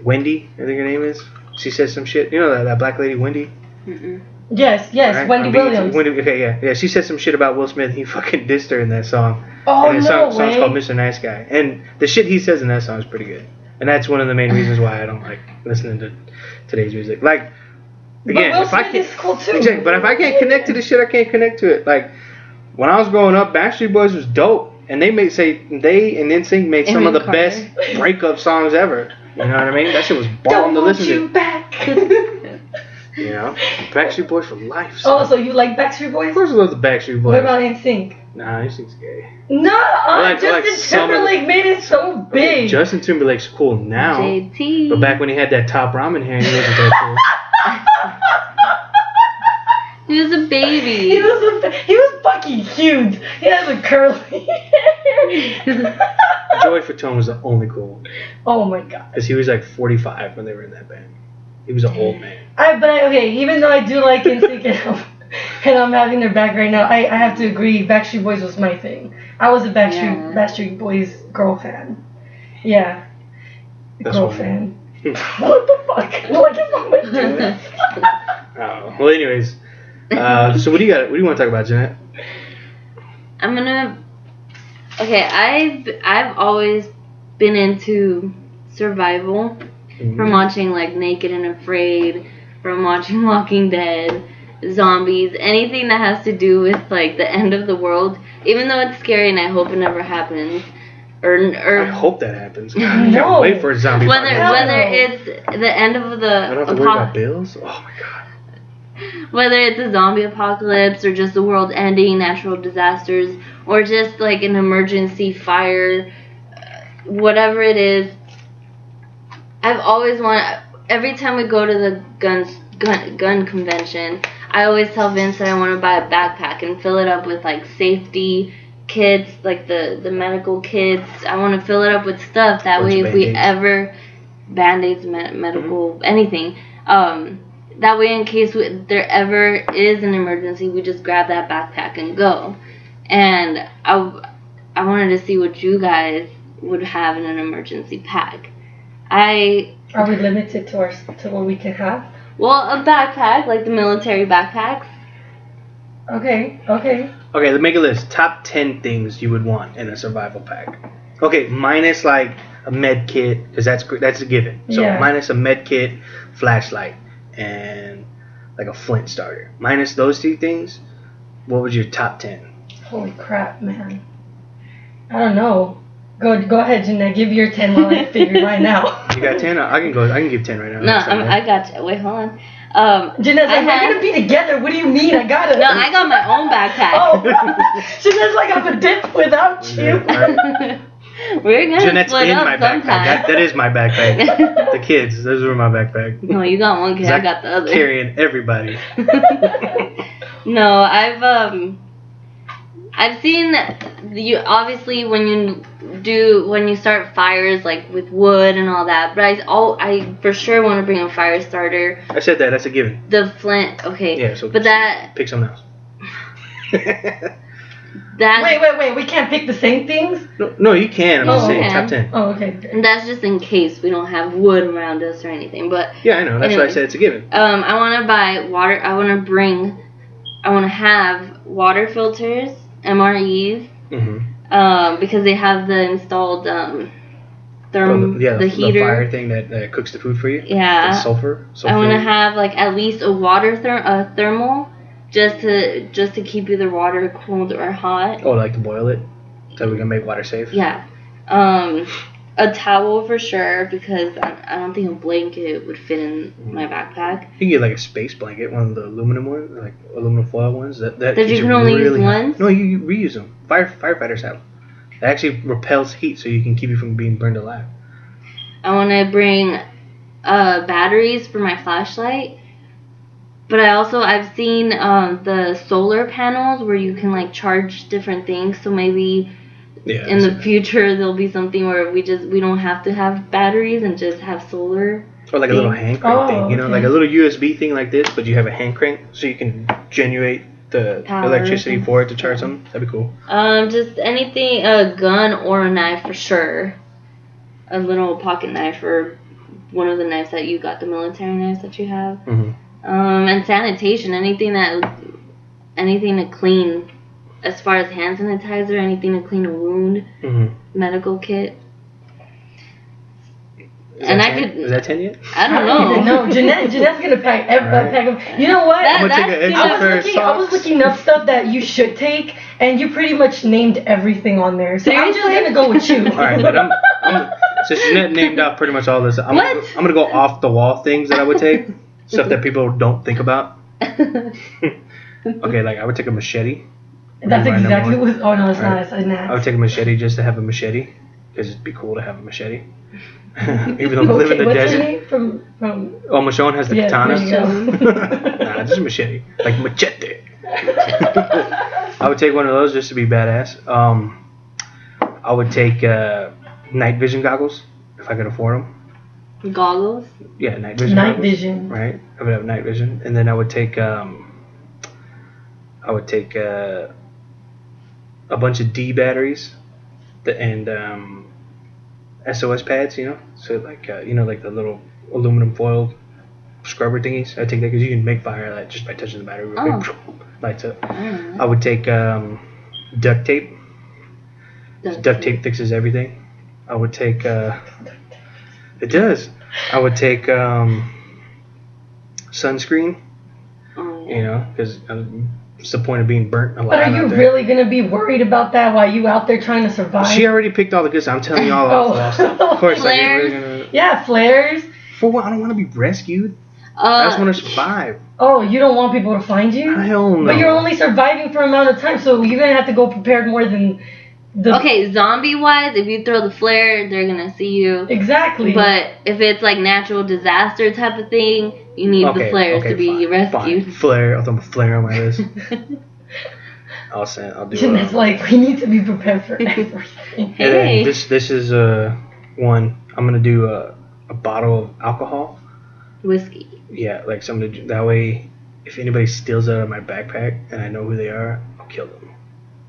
Wendy, I think her name is. She says some shit. You know that black lady, Wendy. Mm-mm. Yes, right? Wendy Williams. Yeah. She said some shit about Will Smith. He fucking dissed her in that song. Oh, and the song's called Mr. Nice Guy. And the shit he says in that song is pretty good. And that's one of the main reasons why I don't like listening to today's music. Like, again, but Will Smith is cool too. Exactly, but if I can't connect to the shit, I can't connect to it. Like, when I was growing up, Backstreet Boys was dope. And they and NSYNC made some of the best breakup songs ever. You know what I mean? That shit was bomb to listen to. Back. You know, Backstreet Boys for life. So. So you like Backstreet Boys? Of course I love the Backstreet Boys. What about NSYNC? Nah, NSYNC's gay. No, Justin Timberlake made it so big. Justin Timberlake's cool now. JT. But back when he had that top ramen hair, he wasn't that cool. He was a baby. He was fucking huge. He has a curly hair. Joey Fatone was the only cool. Oh my god. Because he was like 45 when they were in that band. He was an old man. Even though I do like NSYNC and I'm having their back right now, I have to agree, Backstreet Boys was my thing. I was a Backstreet Boys girl fan. Yeah. Girl fan. What the fuck? What if I'm gonna do that? Oh. Well, anyways. So what do you want to talk about, Jeanette? Okay, I've always been into survival. Mm-hmm. From watching like Naked and Afraid, from watching Walking Dead, zombies, anything that has to do with like the end of the world. Even though it's scary and I hope it never happens. Or I hope that happens. I can't wait for a zombie. Whether it's the end of the I don't have to worry about bills. Oh my god. Whether it's a zombie apocalypse or just the world ending, natural disasters, or just like an emergency fire, whatever it is, I've always wanted. Every time we go to the gun convention, I always tell Vince that I want to buy a backpack and fill it up with like safety kits, like the medical kits. I want to fill it up with stuff that way if we ever band-aids, medical anything. That way, in case there ever is an emergency, we just grab that backpack and go. And I wanted to see what you guys would have in an emergency pack. Are we limited to what we can have? Well, a backpack, like the military backpacks. Okay. Okay, let's make a list. Top 10 things you would want in a survival pack. Okay, minus like a med kit, because that's a given. So minus a med kit, flashlight, and like a flint starter. Minus those 2 things, what was your top 10? Holy crap, man. I don't know. Go ahead, Jeanette. Give your 10 while I figure mine out. You got 10? I can give 10 right now. No, I got you. Wait, hold on. Jeanette's like, we're going to be together. What do you mean? I got it. No, I got my own backpack. Oh, Jeanette's like, I'm a dip without you. Yeah, we're going to split in up my sometime. backpack. That is my backpack. The kids, those were my backpack. No, you got one kid. I got the other. Carrying everybody. No, I've seen you obviously when you start fires like with wood and all that, but I for sure want to bring a fire starter. I said that's a given. The flint, okay. Yeah, so but that pick something else. Wait, we can't pick the same things? No, you can. I'm just saying top 10. Oh, okay. And that's just in case we don't have wood around us or anything. But yeah, I know. That's why I said it's a given. I want to buy water. I want to have water filters, MREs, because they have the installed the heater, the fire thing that cooks the food for you. Yeah. The sulfur. I want to have like at least a water thermal, just to keep either water cold or hot. Oh, like to boil it, so we can make water safe. Yeah. A towel for sure, because I don't think a blanket would fit in my backpack. You can get like a space blanket, one of the aluminum ones, like aluminum foil ones. That you can only use once? No, you reuse them. Firefighters have them. It actually repels heat, so you can keep you from being burned alive. I want to bring batteries for my flashlight. But I've seen the solar panels where you can like charge different things. So maybe in the future there'll be something where we don't have to have batteries and just have solar. Or like a little hand crank thing, you know, like a little USB thing like this, but you have a hand crank so you can generate the electricity for it to charge something. That'd be cool. Just anything, a gun or a knife for sure. A little pocket knife or one of the knives that you got, the military knives that you have. And sanitation, anything to clean, as far as hand sanitizer, anything to clean a wound, medical kit. Is that 10 yet? I don't know. No, Jeanette's gonna pack them. You know what? I was looking up stuff that you should take, and you pretty much named everything on there. So I'm just gonna go with you. All right, but since Jeanette named out pretty much all this, I'm gonna go off the wall things that I would take, stuff that people don't think about. Okay, like I would take a machete. That's exactly what. Oh no, it's not. It's an axe. I would take a machete just to have a machete, because it'd be cool to have a machete. Even though we live in the desert. From Michonne has the katana. Nah, just a machete. Like machete. I would take one of those just to be badass. I would take night vision goggles if I could afford them. Goggles? Yeah, night vision. Night vision. Right? I would have night vision. And then I would take a bunch of D batteries and SOS pads, you know, so like like the little aluminum foil scrubber thingies. I take that because you can make fire like just by touching the battery. Lights up. I would take duct tape. Duct tape fixes everything. I would take it does. I would take sunscreen. You know, because what's the point of being burnt alive? But are you really gonna be worried about that while you out there trying to survive? She already picked all the good stuff. I'm telling you all off. Of course, flares. Flares. For what? I don't want to be rescued. I just want to survive. Oh, you don't want people to find you? Hell no. But you're only surviving for an amount of time, so you're gonna have to go prepared more than the. Okay, zombie-wise, if you throw the flare, they're gonna see you. Exactly. But if it's like natural disaster type of thing, you need the flares to be rescued. Fine. Flare. I'll throw a flare on my list. I'll do it. It's like we need to be prepared for everything. Hey. This is one. I'm gonna do a bottle of alcohol. Whiskey. Yeah, like something that way. If anybody steals it out of my backpack and I know who they are, I'll kill them.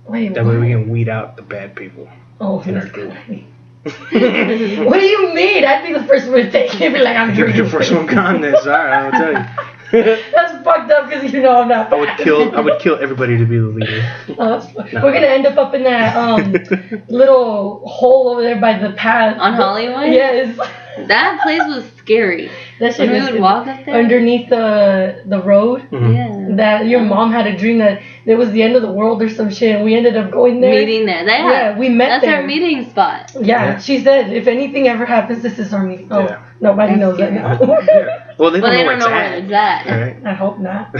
Wait, that way we can weed out the bad people. Oh, that's good. What do you mean? I'd be the first one to take it. Be like, I'm drinking. You're the first one on this. All right, I'll tell you. That's fucked up because you know I'm not. I would kill everybody to be the leader. We're gonna end up in that little hole over there by the path on Hollywood. Yes. That place was scary. That shit we would walk up there underneath the road. Mm-hmm. Yeah. That your mom had a dream that it was the end of the world or some shit, and we ended up going there. Meeting there. Yeah, we met that's there. our meeting spot. Yeah, she said if anything ever happens, this is our meeting. Oh, nobody knows that now. Well, they don't know where it's at. Right? I hope not.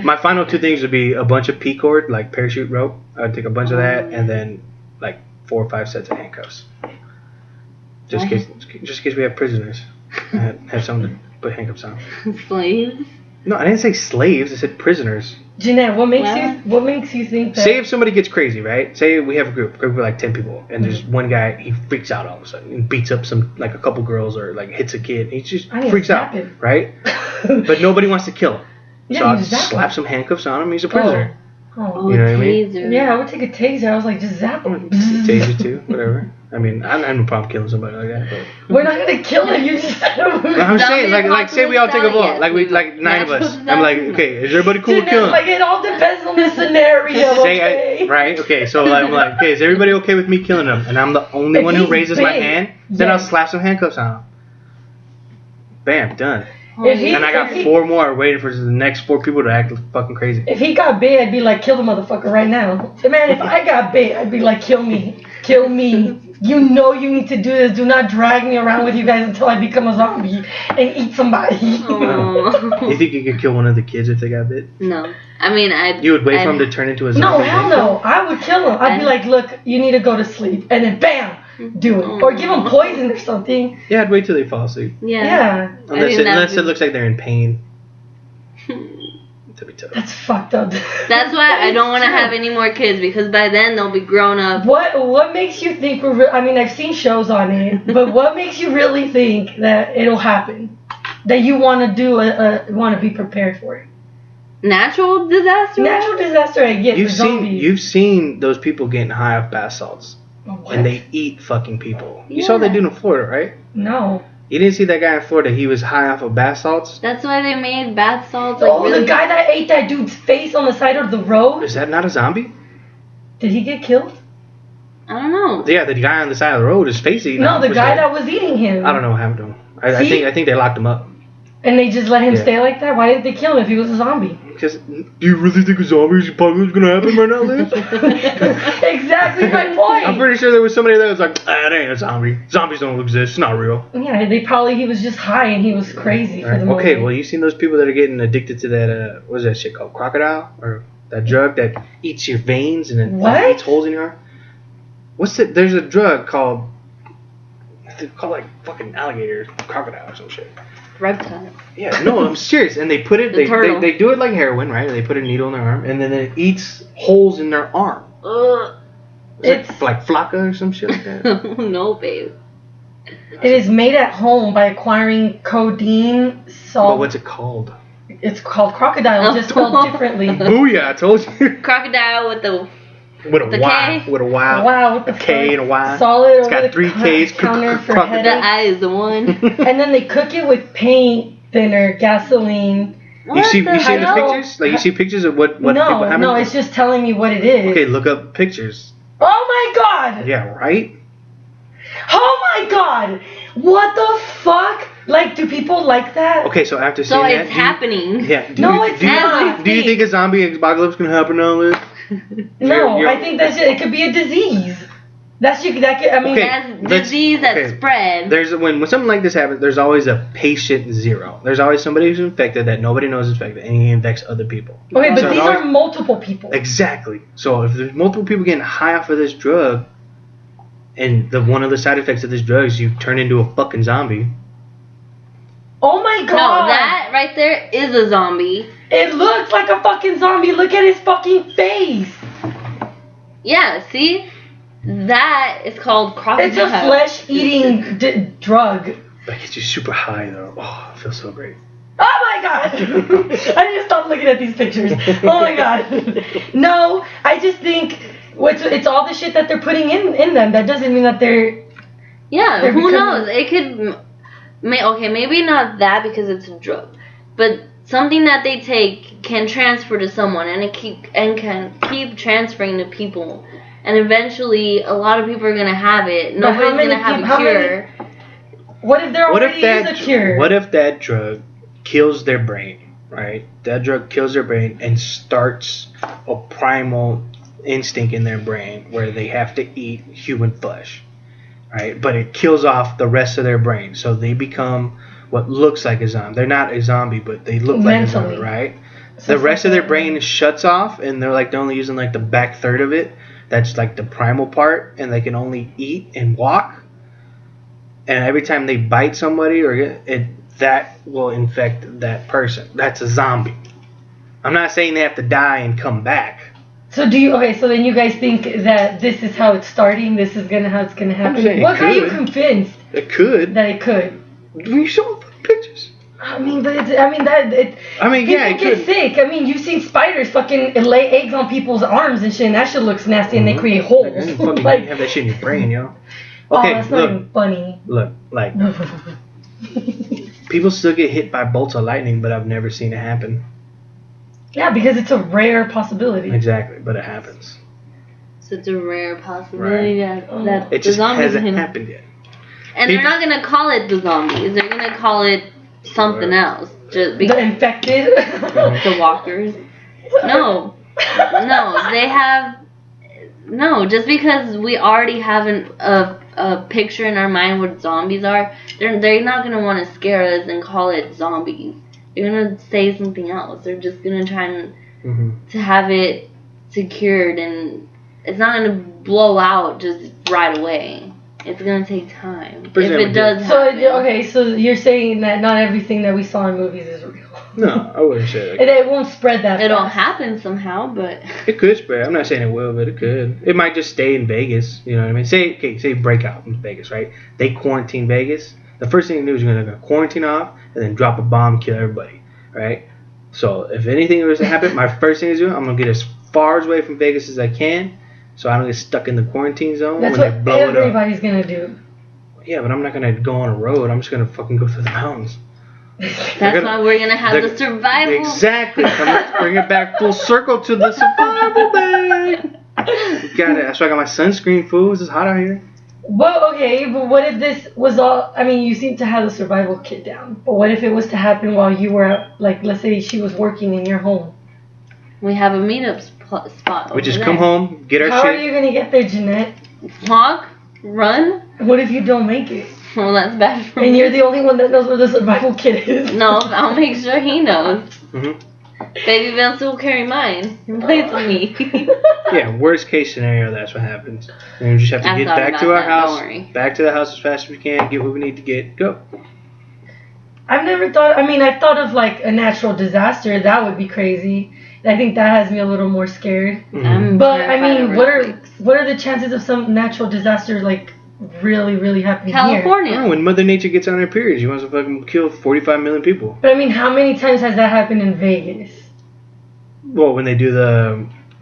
My final two things would be a bunch of P-cord, like parachute rope. I would take a bunch of that, and then like 4 or 5 sets of handcuffs. Just in case we have prisoners. Have someone to put handcuffs on. Slaves? No, I didn't say slaves. I said prisoners. Jeanette, what makes you think that? Say if somebody gets crazy, right? Say we have a group of like 10 people, and there's one guy, he freaks out all of a sudden and beats up a couple girls or like hits a kid. He just freaks out, right? But nobody wants to kill him. So I'll just slap some handcuffs on him. He's a prisoner. Oh, you know what I mean? Yeah, I would take a taser. I was like, just zap him. Taser too, whatever. I mean, I have no problem killing somebody like that. But we're not gonna kill him. You just. I'm saying, like, say we all take a vote, like 9 of us. I'm like, okay, is everybody cool with killing? Like, it all depends on the scenario. Right? Okay, so I'm like, okay, is everybody okay with me killing him? And I'm the only one who raises my hand. Then I'll slap some handcuffs on him. Bam, done. And I got 4 more waiting for the next 4 people to act fucking crazy. If he got bit, I'd be like, kill the motherfucker right now. Man, if I got bit, I'd be like, kill me. Kill me. You know you need to do this. Do not drag me around with you guys until I become a zombie and eat somebody. You think you could kill one of the kids if they got bit? No. I mean, You would wait for him to turn into a zombie? No, hell no. I would kill him. I'd be like, look, you need to go to sleep. And then bam, do it. Or give them poison or something. Yeah, I'd wait till they fall asleep. Yeah. Unless it looks like they're in pain. That'd be tough. That's fucked up. That's why I don't want to have any more kids, because by then they'll be grown up. What makes you think I mean, I've seen shows on it, but what makes you really think that it'll happen? That you want to want to be prepared for it? Natural disaster? Natural disaster, I get. You've seen those people getting high off bath salts. What? And they eat fucking people. You saw what they do in Florida, right? No. You didn't see that guy in Florida? He was high off of bath salts. That's why they made bath salts. The guy that ate that dude's face on the side of the road. Is that not a zombie? Did he get killed? I don't know. Yeah, the guy on the side of the road, his face eating. No, the guy that was eating him. I don't know what happened to him. I think they locked him up. And they just let him stay like that? Why didn't they kill him if he was a zombie? Because, do you really think a zombie apocalypse is going to happen right now, Liz? Exactly my point. I'm pretty sure there was somebody that was like, it ain't a zombie. Zombies don't exist. It's not real. Yeah, he was just high and he was crazy for the moment. Okay, well, you seen those people that are getting addicted to that, what is that shit called? Crocodile? Or that drug that eats your veins and it eats holes in your heart? There's a drug called like fucking alligator crocodile or some shit. Reptile. Yeah, no, I'm serious. And they put it, they do it like heroin, right? They put a needle in their arm, and then it eats holes in their arm. It's like Flocka or some shit like that. No, babe. It is made at home by acquiring codeine, salt. But what's it called? It's called crocodile, just spelled differently. Booyah, I told you. Crocodile with a Y. With a Y. Wow, what the a K and a Y. Solid. It's got 3 Ks. Counter for headache. The I is the one. And then they cook it with paint thinner, gasoline. You see the pictures? Like, you see pictures of what people have? No, it's just telling me what it is. Okay, look up pictures. Oh my god! Yeah, right? Oh my god! What the fuck? Like, do people like that? Okay, so after seeing that, it's happening. Yeah. No, it's not. Do you think a zombie apocalypse can happen on this? No, I think it could be a disease. That's disease that spread. There's when something like this happens, there's always a patient zero. There's always somebody who's infected that nobody knows is infected, and he infects other people. Okay, but these are multiple people. Exactly. So if there's multiple people getting high off of this drug, and one of the side effects of this drug is you turn into a fucking zombie. Oh my god! No, that right there is a zombie. It looks like a fucking zombie. Look at his fucking face. Yeah, see? That is called crossing. It's a flesh-eating drug. That gets you super high though. Oh, it feels so great. Oh my god! I need to stop looking at these pictures. Oh my god. No, I just think it's all the shit that they're putting in them. That doesn't mean that they're... Yeah, who knows? It could... Okay, maybe not that because it's a drug. But something that they take can transfer to someone and can keep transferring to people. And eventually, a lot of people are going to have it. Nobody's going to have a cure. What if there already is a cure? What if that drug kills their brain, right? That drug kills their brain and starts a primal instinct in their brain where they have to eat human flesh, right? But it kills off the rest of their brain. So they become what looks like a zombie. They're not a zombie, but they look like a zombie, right? So the rest of their brain shuts off, and they're only using the back third of it. That's the primal part, and they can only eat and walk. And every time they bite somebody, that will infect that person. That's a zombie. I'm not saying they have to die and come back. So so then you guys think that this is how it's starting? This is how it's gonna happen? What are you convinced? It could. That it could. We show pictures. People it get sick. You've seen spiders fucking lay eggs on people's arms and shit, and that shit looks nasty, and they create holes. You have that shit in your brain, yo. Okay, that's not even funny. Look, people still get hit by bolts of lightning, but I've never seen it happen. Yeah, because it's a rare possibility. Exactly, but it happens. So it's a rare possibility that it just hasn't happened yet. And they're not gonna call it the zombies. They're gonna call it something else. Just the infected. The walkers. No, they have. No, just because we already have a picture in our mind what zombies are, they're not gonna want to scare us and call it zombies. They're gonna say something else. They're just gonna try to have it secured, and it's not gonna blow out just right away. It's gonna take time. If it does happen. So you're saying that not everything that we saw in movies is real. No, I wouldn't say that. It won't spread that It'll fast. happen somehow, but... It could spread. I'm not saying it will, but it could. It might just stay in Vegas. You know what I mean? Say breakout in Vegas, right? They quarantine Vegas. The first thing they do is you're going to quarantine off and then drop a bomb, kill everybody, right? So if anything was to happen, my first thing to do, I'm going to get as far away from Vegas as I can so I don't get stuck in the quarantine zone. That's when what they blow everybody's going to do. Yeah, but I'm not going to go on a road. I'm just going to fucking go through the mountains. That's why we're going to have the survival. Exactly. Let's bring it back full circle to the survival bag. Got it. That's why I got my sunscreen, fool. It's hot out here. Well, okay, but what if this was all... you seem to have the survival kit down. But what if it was to happen while you were, let's say she was working in your home? We have a meetup spot. We just come home, get our shit. How are you going to get there, Jeanette? Walk? Run? What if you don't make it? Well, that's bad for me. And you're the only one that knows where the survival kit is. No, I'll make sure he knows. Mm-hmm. Baby Vince will carry mine. He plays with me. Yeah, worst case scenario, that's what happens. And we just have to get back to our house, back to the house as fast as we can, get what we need to get, go. I've never thought... I thought of, a natural disaster. That would be crazy. I think that has me a little more scared. Mm-hmm. But, what are the chances of some natural disaster, really, really happening California. here? Oh, when Mother Nature gets on her period, she wants to fucking kill 45 million people. But how many times has that happened in Vegas? Well, when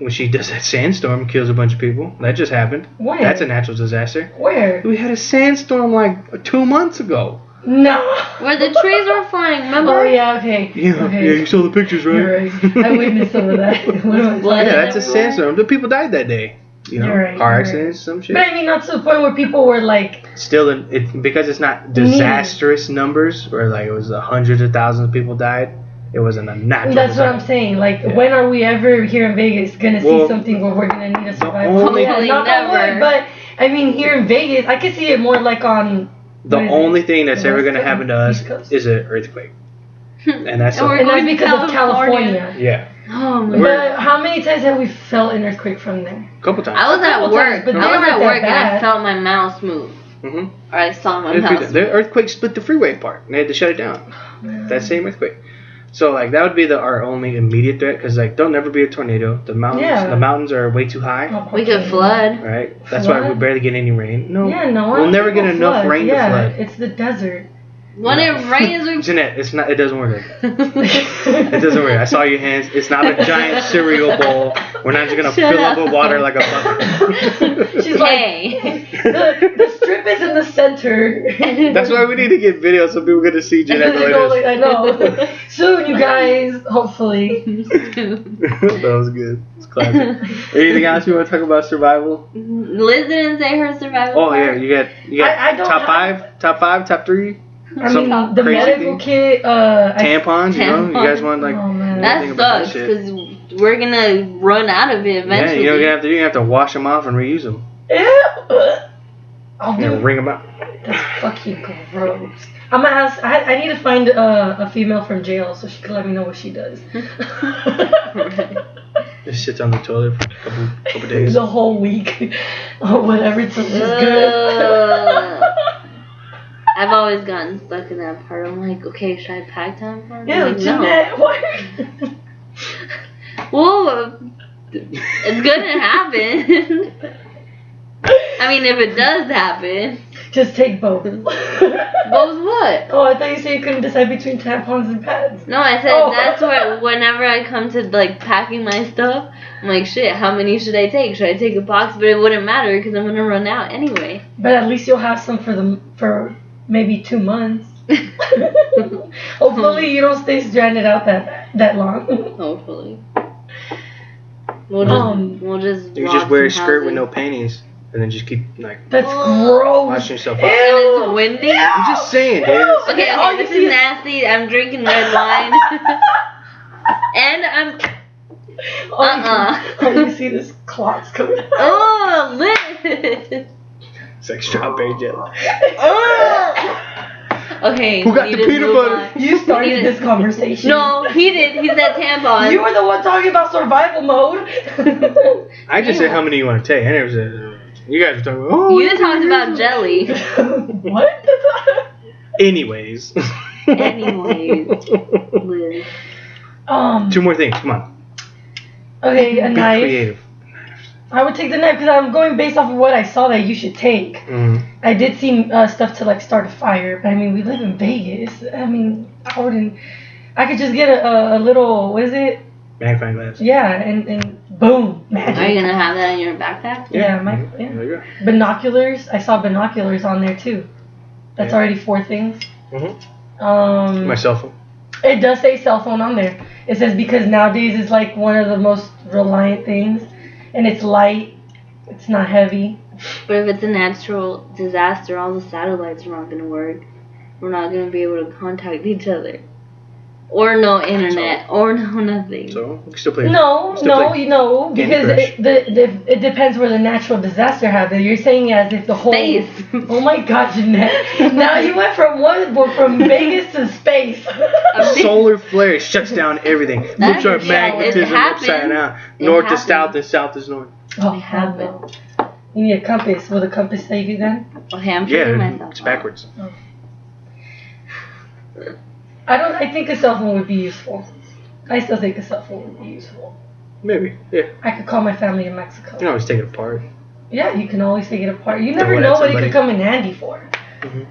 she does that sandstorm, kills a bunch of people. That just happened. Where? That's a natural disaster. Where? We had a sandstorm 2 months ago. No. Where the trees were flying, remember? Oh, yeah, okay. Yeah, you saw the pictures, right? You're right. I witnessed some of that. Yeah, that's a sandstorm. The people died that day. You know, car accidents, some shit. But I mean, not to the point where people were like. Still, because it's not disastrous numbers, where like it was hundreds of thousands of people died. It wasn't a natural. That's what I'm saying. Like, when are we ever here in Vegas gonna see something where we're gonna need a survival? Not wood, but I mean, here in Vegas, I could see it more like on. The only thing that's ever gonna happen to us is an earthquake, and that's because of California. Yeah. Oh my God. How many times have we felt an earthquake from there? A couple times. I was at work. And I felt my mouse move. Or I saw my mouse move. The earthquake split the freeway apart, and they had to shut it down. That same earthquake. So like that would be our only immediate threat, because like there'll never be a tornado. The mountains are way too high. We could flood. Right. That's why we barely get any rain. No. Yeah, no. We'll never get enough rain to flood. It's the desert. When it rains, Jeanette, it's not. It doesn't work like that. It doesn't work. I saw your hands. It's not a giant cereal bowl. We're not just gonna fill up with water like a bucket. She's like, the strip is in the center. That's why we need to get videos so people get to see Jeanette. I know. Soon, you guys. Hopefully. That was good. It's classic. Anything else you want to talk about survival? Liz didn't say her survival. Oh yeah, you got top five, top 3. I mean, the medical kit, tampons, you know? You guys want like that sucks because we're gonna run out of it eventually. Yeah, you're gonna have to wash them off and reuse them. I'll wring them out. That's fucking gross. I'm gonna ask. I need to find a female from jail so she can let me know what she does. Just sits on the toilet for a couple days. The whole week, or whatever. It's good. I've always gotten stuck in that part. I'm like, okay, should I pack tampons? Yeah, like, Jeanette, what? Well, it's gonna happen. I mean, if it does happen. Just take both. Both what? Oh, I thought you said you couldn't decide between tampons and pads. No, I said that's what, whenever I come to, like, packing my stuff, I'm like, shit, how many should I take? Should I take a box? But it wouldn't matter because I'm gonna run out anyway. But at least you'll have some for maybe 2 months. Hopefully you don't stay stranded out that long. Hopefully. We'll just you just wear a skirt with no panties and then just keep like that's gross. Washing yourself up. And it's windy. I'm just saying, dude. Okay, this is nasty. I'm drinking red wine. And I'm Oh, you see this clots coming out. Oh, lit. It's like strawberry jelly. Okay. Who got the peanut butter? You started this conversation. No, he did. He said tampon. You were the one talking about survival mode. I just said how many you want to take. I never said. You guys were talking about. You talked about jelly. What? Anyways. Liz. 2 more things. Come on. Okay, a knife. Creative. I would take the knife because I'm going based off of what I saw that you should take. Mm-hmm. I did see stuff to like start a fire, but I mean we live in Vegas. I mean I wouldn't. I could just get a little. What is it? Magnifying glass. Yeah, and boom, magic. Are you gonna have that in your backpack? Yeah, There you go. Binoculars. I saw binoculars on there too. That's already 4 things. Mm-hmm. My cell phone. It does say cell phone on there. It says because nowadays it's like one of the most reliant things, and it's light. It's not heavy. But if it's a natural disaster, all the satellites are not gonna work. We're not gonna be able to contact each other. Or no internet, or no nothing. So we can still play. No, because it depends where the natural disaster happened. You're saying as if the whole space. Oh my God, Jeanette! Now you went from Vegas to space. Solar flare shuts down everything. Looks like magnetism upside down. North is south and south is north. Oh, it happened. You need a compass. Will the compass save you then? Okay, I'm shooting myself. It's backwards. Oh. I think a cell phone would be useful. I still think a cell phone would be useful. Maybe, yeah. I could call my family in Mexico. You can always take it apart. Yeah, you can always take it apart. You never know what it could come in handy for. Mm-hmm.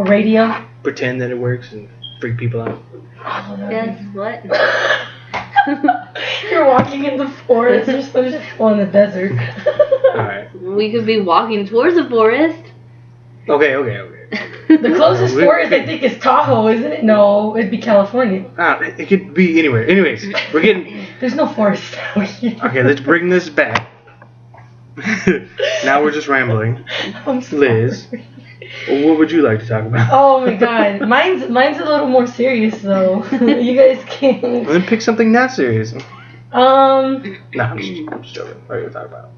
A radio. Pretend that it works and freak people out. Oh, guess what? You're walking in the forest or something. Well, in the desert. Alright. We could be walking towards the forest. Okay. The closest forest I think is Tahoe, isn't it? No, it'd be California. It could be anywhere. Anyways, we're getting. There's no forest out here. Okay, let's bring this back. Now we're just rambling. I'm sorry. Liz, what would you like to talk about? Oh my god, mine's a little more serious though. You guys can't. Then pick something not serious. Nah, I'm just joking. What are you talking about?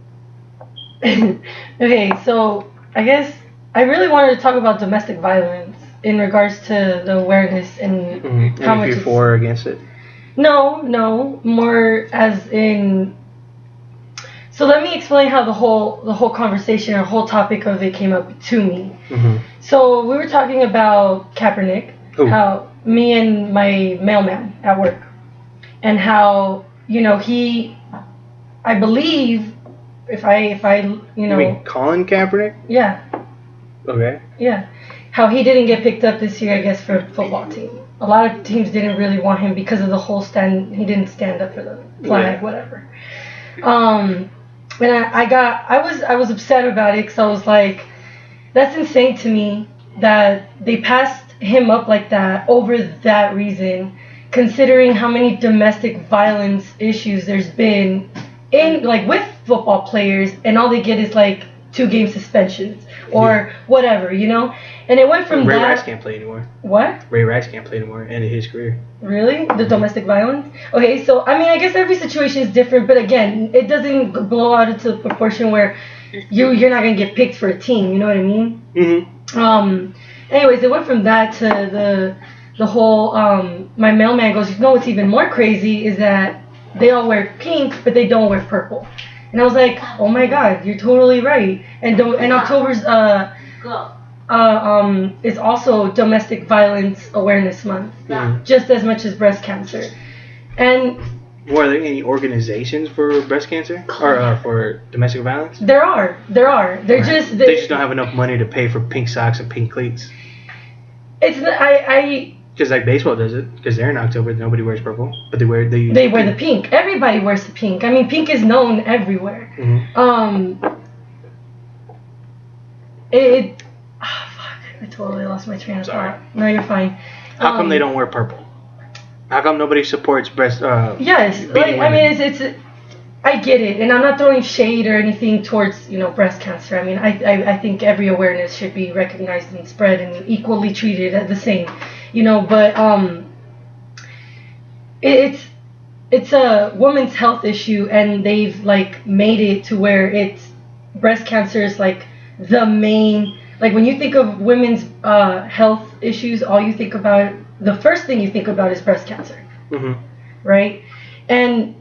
Okay, so I guess I really wanted to talk about domestic violence in regards to the awareness and how and much if you're for or against it. No, more as in. So let me explain how the whole conversation or whole topic of it came up to me. Mm-hmm. So we were talking about Kaepernick, how me and my mailman at work, and how he, I believe, if I You mean Colin Kaepernick? Yeah. Okay. Yeah. How he didn't get picked up this year, I guess, for a football team. A lot of teams didn't really want him because of the whole he didn't stand up for the flag, whatever. And I was upset about it because I was like, that's insane to me that they passed him up like that over that reason, considering how many domestic violence issues there's been with football players, and all they get is 2-game suspensions or whatever, And it went from Ray that. Rice can't play anymore. What? Ray Rice can't play anymore. Ended his career. Really? The domestic violence? Okay, so I guess every situation is different, but again, it doesn't blow out into the proportion where you're not gonna get picked for a team. You know what I mean? Mm-hmm. Anyways, it went from that to the whole. My mailman goes, what's even more crazy is that they all wear pink, but they don't wear purple. And I was like, oh my god, you're totally right. And October's is also Domestic Violence Awareness Month, just as much as breast cancer. And are there any organizations for breast cancer or for domestic violence? There are. They just don't have enough money to pay for pink socks and pink cleats. It's because baseball does it, because they're in October. Nobody wears purple, but they wear the pink. Everybody wears the pink. I mean, pink is known everywhere. Mm-hmm. I totally lost my train of thought. No, you're fine. How come they don't wear purple? How come nobody supports breast? Yes, it's. I get it, and I'm not throwing shade or anything towards breast cancer. I mean, I think every awareness should be recognized and spread and equally treated as the same, But it's a woman's health issue, and they've made it to where it's breast cancer is the main. When you think of women's health issues, the first thing you think about is breast cancer, right? And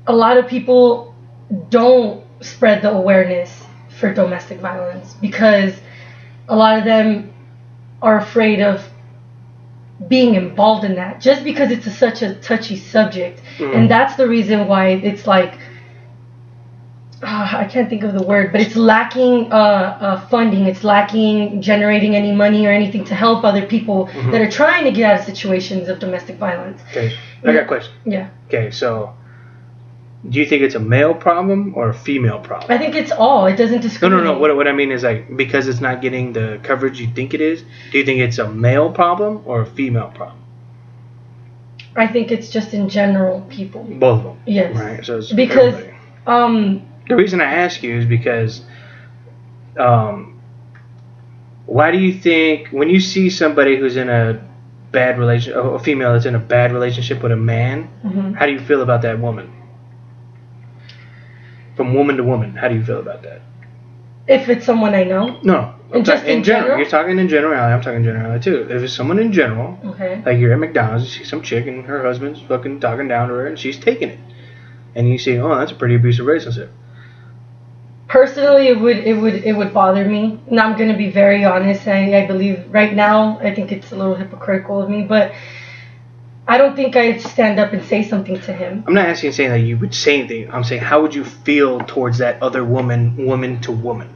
a lot of people don't spread the awareness for domestic violence because a lot of them are afraid of being involved in that, just because it's such a touchy subject. And that's the reason why it's I can't think of the word, but it's lacking funding. It's lacking generating any money or anything to help other people that are trying to get out of situations of domestic violence. Okay, I got a question. Yeah. Okay, so do you think it's a male problem or a female problem? I think it's all. It doesn't discriminate. No. What I mean is because it's not getting the coverage you think it is. Do you think it's a male problem or a female problem? I think it's just in general people. Both of them. Yes. Right. So it's because everybody. The reason I ask you is because why do you think when you see somebody who's in a bad relationship, a female that's in a bad relationship with a man, how do you feel about that woman? From woman to woman, how do you feel about that? If it's someone I know? No. In general? You're talking in generality. I'm talking generality too. If it's someone in general, you're at McDonald's, you see some chick and her husband's fucking talking down to her and she's taking it. And you see, oh, that's a pretty abusive relationship. Personally, it would bother me. And I'm going to be very honest. I believe right now, I think it's a little hypocritical of me, but I don't think I'd stand up and say something to him. I'm not asking you saying that you would say anything. I'm saying, how would you feel towards that other woman to woman?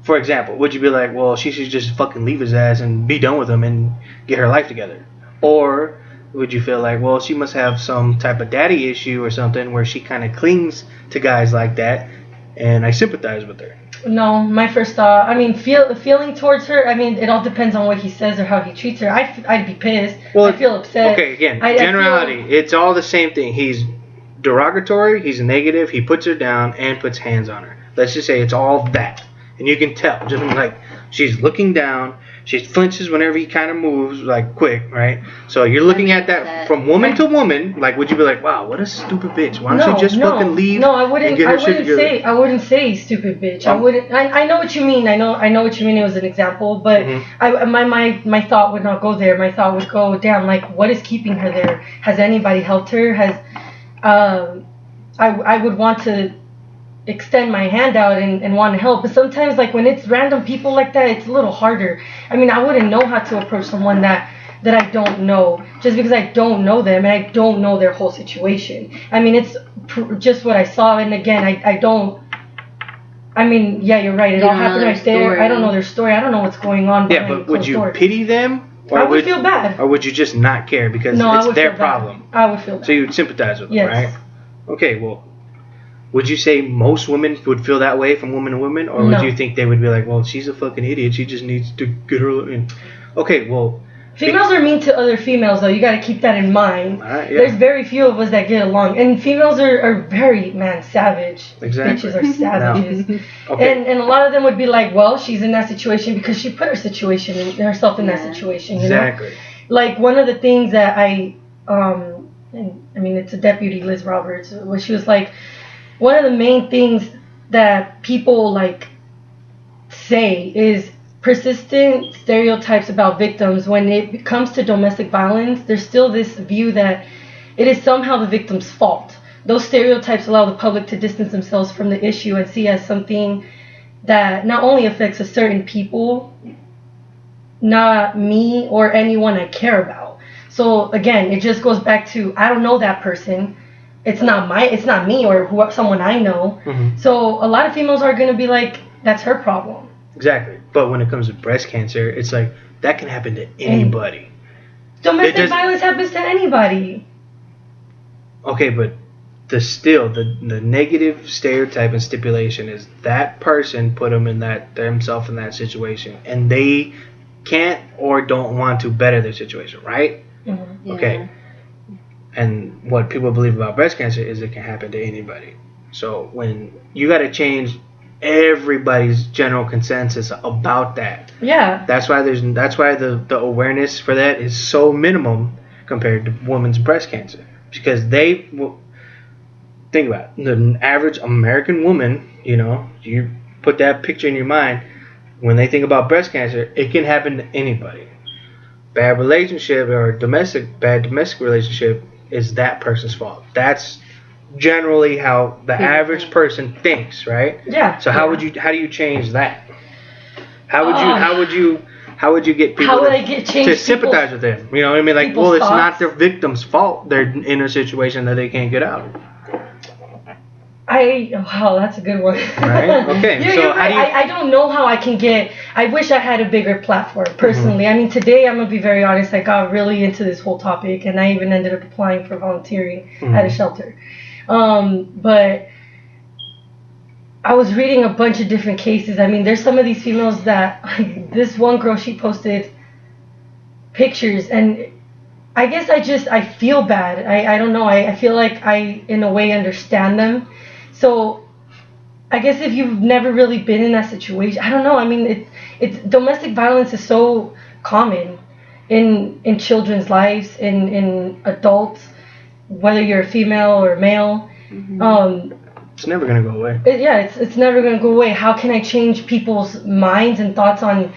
For example, would you be like, well, she should just fucking leave his ass and be done with him and get her life together? Or would you feel like, well, she must have some type of daddy issue or something where she kind of clings to guys like that, and I sympathize with her? No, my first thought, feeling towards her, it all depends on what he says or how he treats her. I'd be pissed. Well, I feel upset. Okay, again, generality. It's all the same thing. He's derogatory, he's negative, he puts her down and puts hands on her. Let's just say it's all that. And you can tell, just like she's looking down, she flinches whenever he kind of moves, like quick, right? So you're looking at that from woman to woman. Like, would you be like, wow, what a stupid bitch? Why don't you just fucking leave? No, I wouldn't. I wouldn't say stupid bitch. I wouldn't. I know what you mean. I know what you mean. It was an example, but my thought would not go there. My thought would go, damn, like what is keeping her there? Has anybody helped her? I would want to extend my hand out and want to help, but sometimes like when it's random people like that, it's a little harder. I mean, I wouldn't know how to approach someone that I don't know, just because I don't know them and I don't know their whole situation. I mean, it's just what I saw, and again, I don't. I mean, yeah, you're right. It all happened right there. I don't know their story. I don't know what's going on. Yeah, but would you pity them? Or I would feel bad. Or would you just not care because it's their problem? I would feel bad. So you'd sympathize with them, right? Okay, well. Would you say most women would feel that way from woman to woman? Or would you think they would be like, well, she's a fucking idiot. She just needs to get her in. Okay, well. Females are mean to other females, though. You got to keep that in mind. Yeah. There's very few of us that get along. And females are very, savage. Exactly. Bitches are savages. No. Okay. And a lot of them would be like, well, she's in that situation because she put herself in that situation. You exactly. know? Like, one of the things that and I mean, it's a deputy, Liz Roberts, where she was like, one of the main things that people like say is persistent stereotypes about victims. When it comes to domestic violence, there's still this view that it is somehow the victim's fault. Those stereotypes allow the public to distance themselves from the issue and see as something that not only affects a certain people, not me or anyone I care about. So again, it just goes back to, I don't know that person. It's not me or someone I know. Mm-hmm. So a lot of females are going to be like, that's her problem. Exactly. But when it comes to breast cancer, it's like, that can happen to anybody. Domestic violence happens to anybody. Okay, but the negative stereotype and stipulation is that person put themselves in that situation, and they can't or don't want to better their situation, right? Mm-hmm. Yeah. Okay. And what people believe about breast cancer is it can happen to anybody. So when you got to change everybody's general consensus about that. Yeah. That's why the awareness for that is so minimum compared to women's breast cancer, because think about it, the average American woman, you put that picture in your mind, when they think about breast cancer, it can happen to anybody. Bad relationship or bad domestic relationship is that person's fault. That's generally how the average person thinks, right? Yeah. So how do you change that? How would you get people to sympathize with them? You know what I mean? Like, well, it's not their victim's fault. They're in a situation that they can't get out of. Wow, that's a good one. Right? Okay. So right. I don't know how I can I wish I had a bigger platform, personally. Mm-hmm. I mean, today, I'm going to be very honest, I got really into this whole topic, and I even ended up applying for volunteering at a shelter. But I was reading a bunch of different cases. I mean, there's some of these females that, this one girl, she posted pictures, and I guess I feel bad. I don't know. I feel like I, in a way, understand them. So I guess if you've never really been in that situation, I don't know. I mean, it's domestic violence is so common in children's lives, in adults, whether you're a female or male. Mm-hmm. It's never gonna go away. It's never gonna go away. How can I change people's minds and thoughts on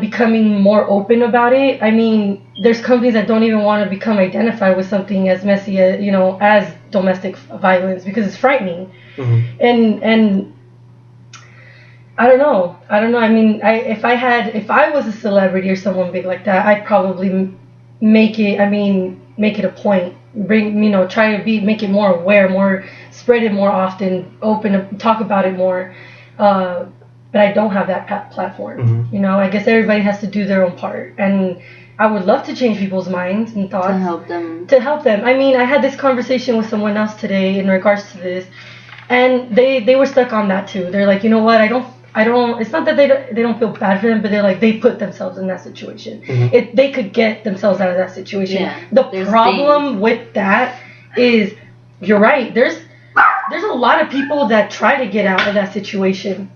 becoming more open about it? I mean, there's companies that don't even want to become identified with something as messy as, as domestic violence, because it's frightening. Mm-hmm. And I don't know. I mean, if I was a celebrity or someone big like that, I'd probably make it a point. Try to make it more aware, spread it more often, talk about it more. But I don't have that platform. Mm-hmm. I guess everybody has to do their own part. And I would love to change people's minds and thoughts. To help them. I mean, I had this conversation with someone else today in regards to this. And they were stuck on that too. They're like, you know what, I don't, it's not that they don't feel bad for them, but they're like, they put themselves in that situation. Mm-hmm. They could get themselves out of that situation. Yeah, the problem with that is you're right. There's a lot of people that try to get out of that situation.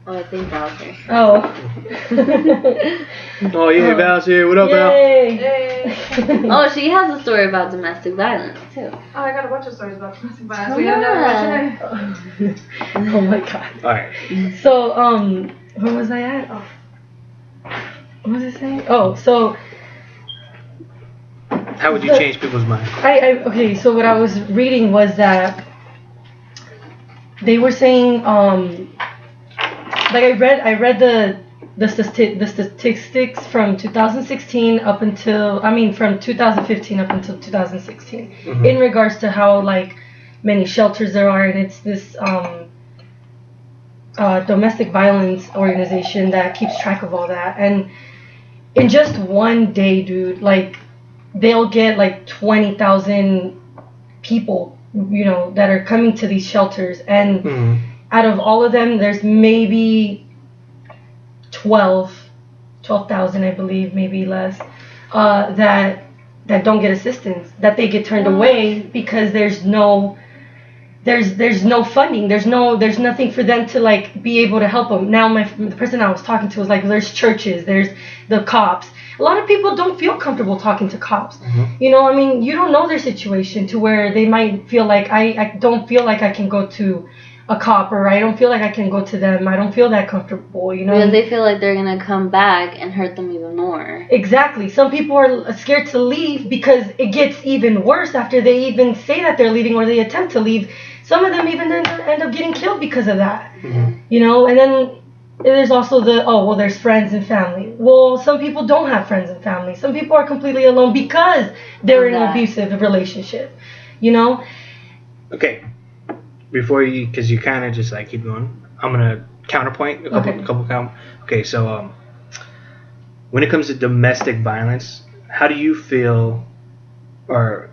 Oh, I think Val's here. Oh. Oh, yeah, Val's here. What up, Val? Yay. Oh, she has a story about domestic violence, too. Oh, I got a bunch of stories about domestic violence. Come We have on. today. Oh my god. Alright. So, where was I at? Oh. What was I saying? Oh, so How would you change people's minds? okay, so what I was reading was that they were saying, like I read the statistics from 2016 up until, from 2015 up until 2016 in regards to how like many shelters there are, and it's this domestic violence organization that keeps track of all that. And in just one day, dude, like they'll get like 20,000 people, that are coming to these shelters, and out of all of them, there's maybe 12,000, I believe, maybe less, that don't get assistance, that they get turned away because there's no funding, there's nothing for them to like be able to help them. Now the person I was talking to was like, there's churches, there's the cops. A lot of people don't feel comfortable talking to cops. You don't know their situation to where they might feel like I don't feel like I can go to a cop, or I don't feel like I can go to them. I don't feel that comfortable, Because they feel like they're gonna come back and hurt them even more. Exactly. Some people are scared to leave because it gets even worse after they even say that they're leaving or they attempt to leave. Some of them even end up getting killed because of that. And then there's also there's friends and family. Well, some people don't have friends and family. Some people are completely alone because they're in an abusive relationship. Okay. Before because you kind of just like keep going, I'm gonna counterpoint a couple. Okay, so when it comes to domestic violence, how do you feel, or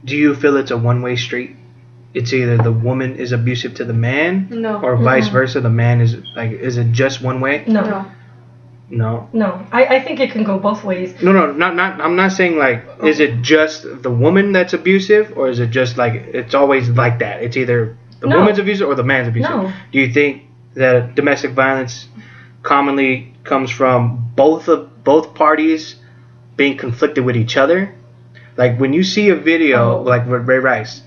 do you feel it's a one-way street? It's either the woman is abusive to the man, or vice versa. The man is it just one way? No. I think it can go both ways. No, not. I'm not saying is it just the woman that's abusive, or is it just like it's always like that? It's either the woman's abusive or the man's abusive. No. Do you think that domestic violence commonly comes from both parties being conflicted with each other? Like when you see a video like with Ray Rice,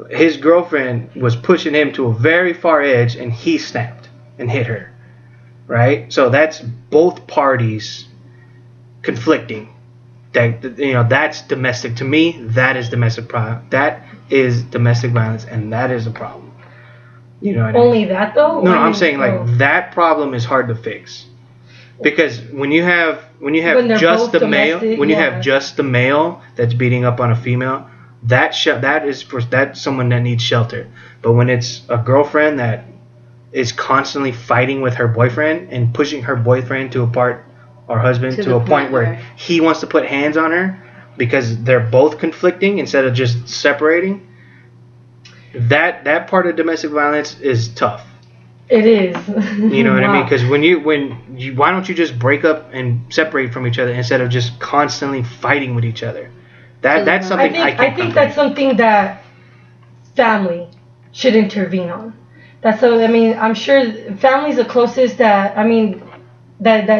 his girlfriend was pushing him to a very far edge and he snapped and hit her, right? So that's both parties conflicting. That's domestic. To me, that is domestic problem. That is domestic violence, and that is a problem. You know what I mean? Only that though? No, I'm saying that problem is hard to fix. Because when you have just the male, you have just the male that's beating up on a female, that's someone that needs shelter. But when it's a girlfriend that is constantly fighting with her boyfriend and pushing her boyfriend to a point where he wants to put hands on her because they're both conflicting instead of just separating, that part of domestic violence is tough. It is. You know what I mean? Because why don't you just break up and separate from each other instead of just constantly fighting with each other? That's something I think that's something that family should intervene on. I'm sure family's the closest that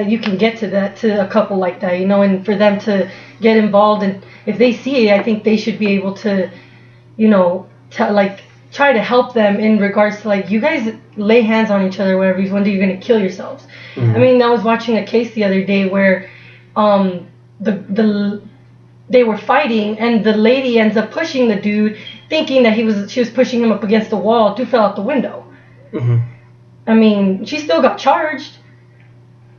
you can get to a couple like that, and for them to get involved, and if they see it, I think they should be able to, try to help them in regards to you guys lay hands on each other, whatever. One day you're gonna kill yourselves. I was watching a case the other day where they were fighting and the lady ends up pushing the dude, thinking that she was pushing him up against the wall. Dude fell out the window. She still got charged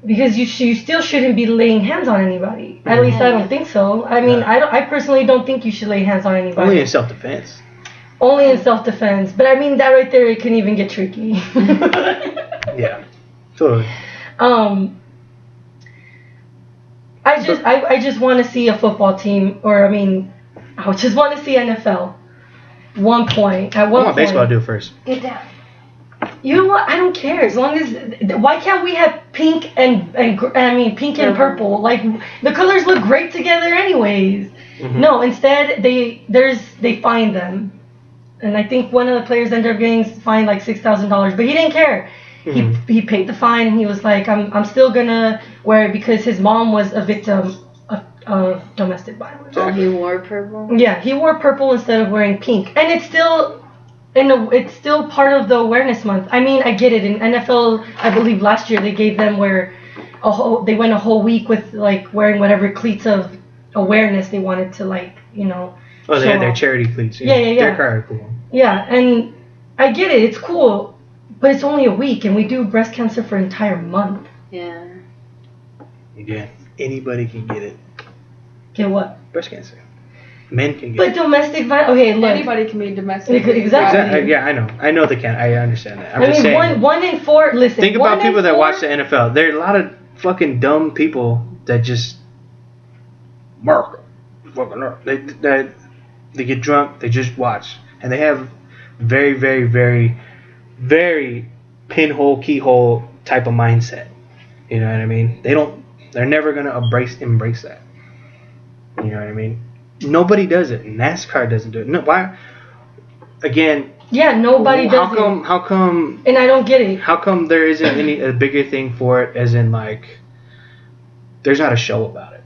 because you still shouldn't be laying hands on anybody. At least I don't think so. I personally don't think you should lay hands on anybody. Only in self-defense. Only in self-defense. But that right there, it can even get tricky. Yeah. Totally. I just want to see a football team, or I just want to see NFL. At one point. I want baseball to do it first. Get down. You know what? I don't care as long as. Why can't we have pink and pink and purple? Like the colors look great together, anyways. Mm-hmm. No, instead they fine them, and I think one of the players ended up getting fined like $6,000, but he didn't care. Mm-hmm. He paid the fine and he was like, I'm still gonna wear it because his mom was a victim of domestic violence. Oh, he wore purple? Yeah, he wore purple instead of wearing pink, and it's still part of the awareness month. I mean, I get it. In NFL, I believe last year they gave them they went a whole week with like wearing whatever cleats of awareness they wanted to Oh, they had their charity cleats. Yeah. They're kind of cool. Yeah, and I get it. It's cool, but it's only a week, and we do breast cancer for an entire month. Yeah. Again, anybody can get it. Get what? Breast cancer. Men can get but domestic violence. Okay, look. Anybody can be domestic. Exactly. Yeah, I know. I know they can. I understand that. I'm just saying. One in four. Listen. Think about people that watch the NFL. There are a lot of fucking dumb people that just they get drunk. They just watch, and they have very, very, very, very pinhole keyhole type of mindset. You know what I mean? They're never gonna embrace that. You know what I mean? Nobody does it. NASCAR doesn't do it. No, why? Again. Yeah, nobody does it. How come? And I don't get it. How come there isn't a bigger thing for it? As in, like, there's not a show about it.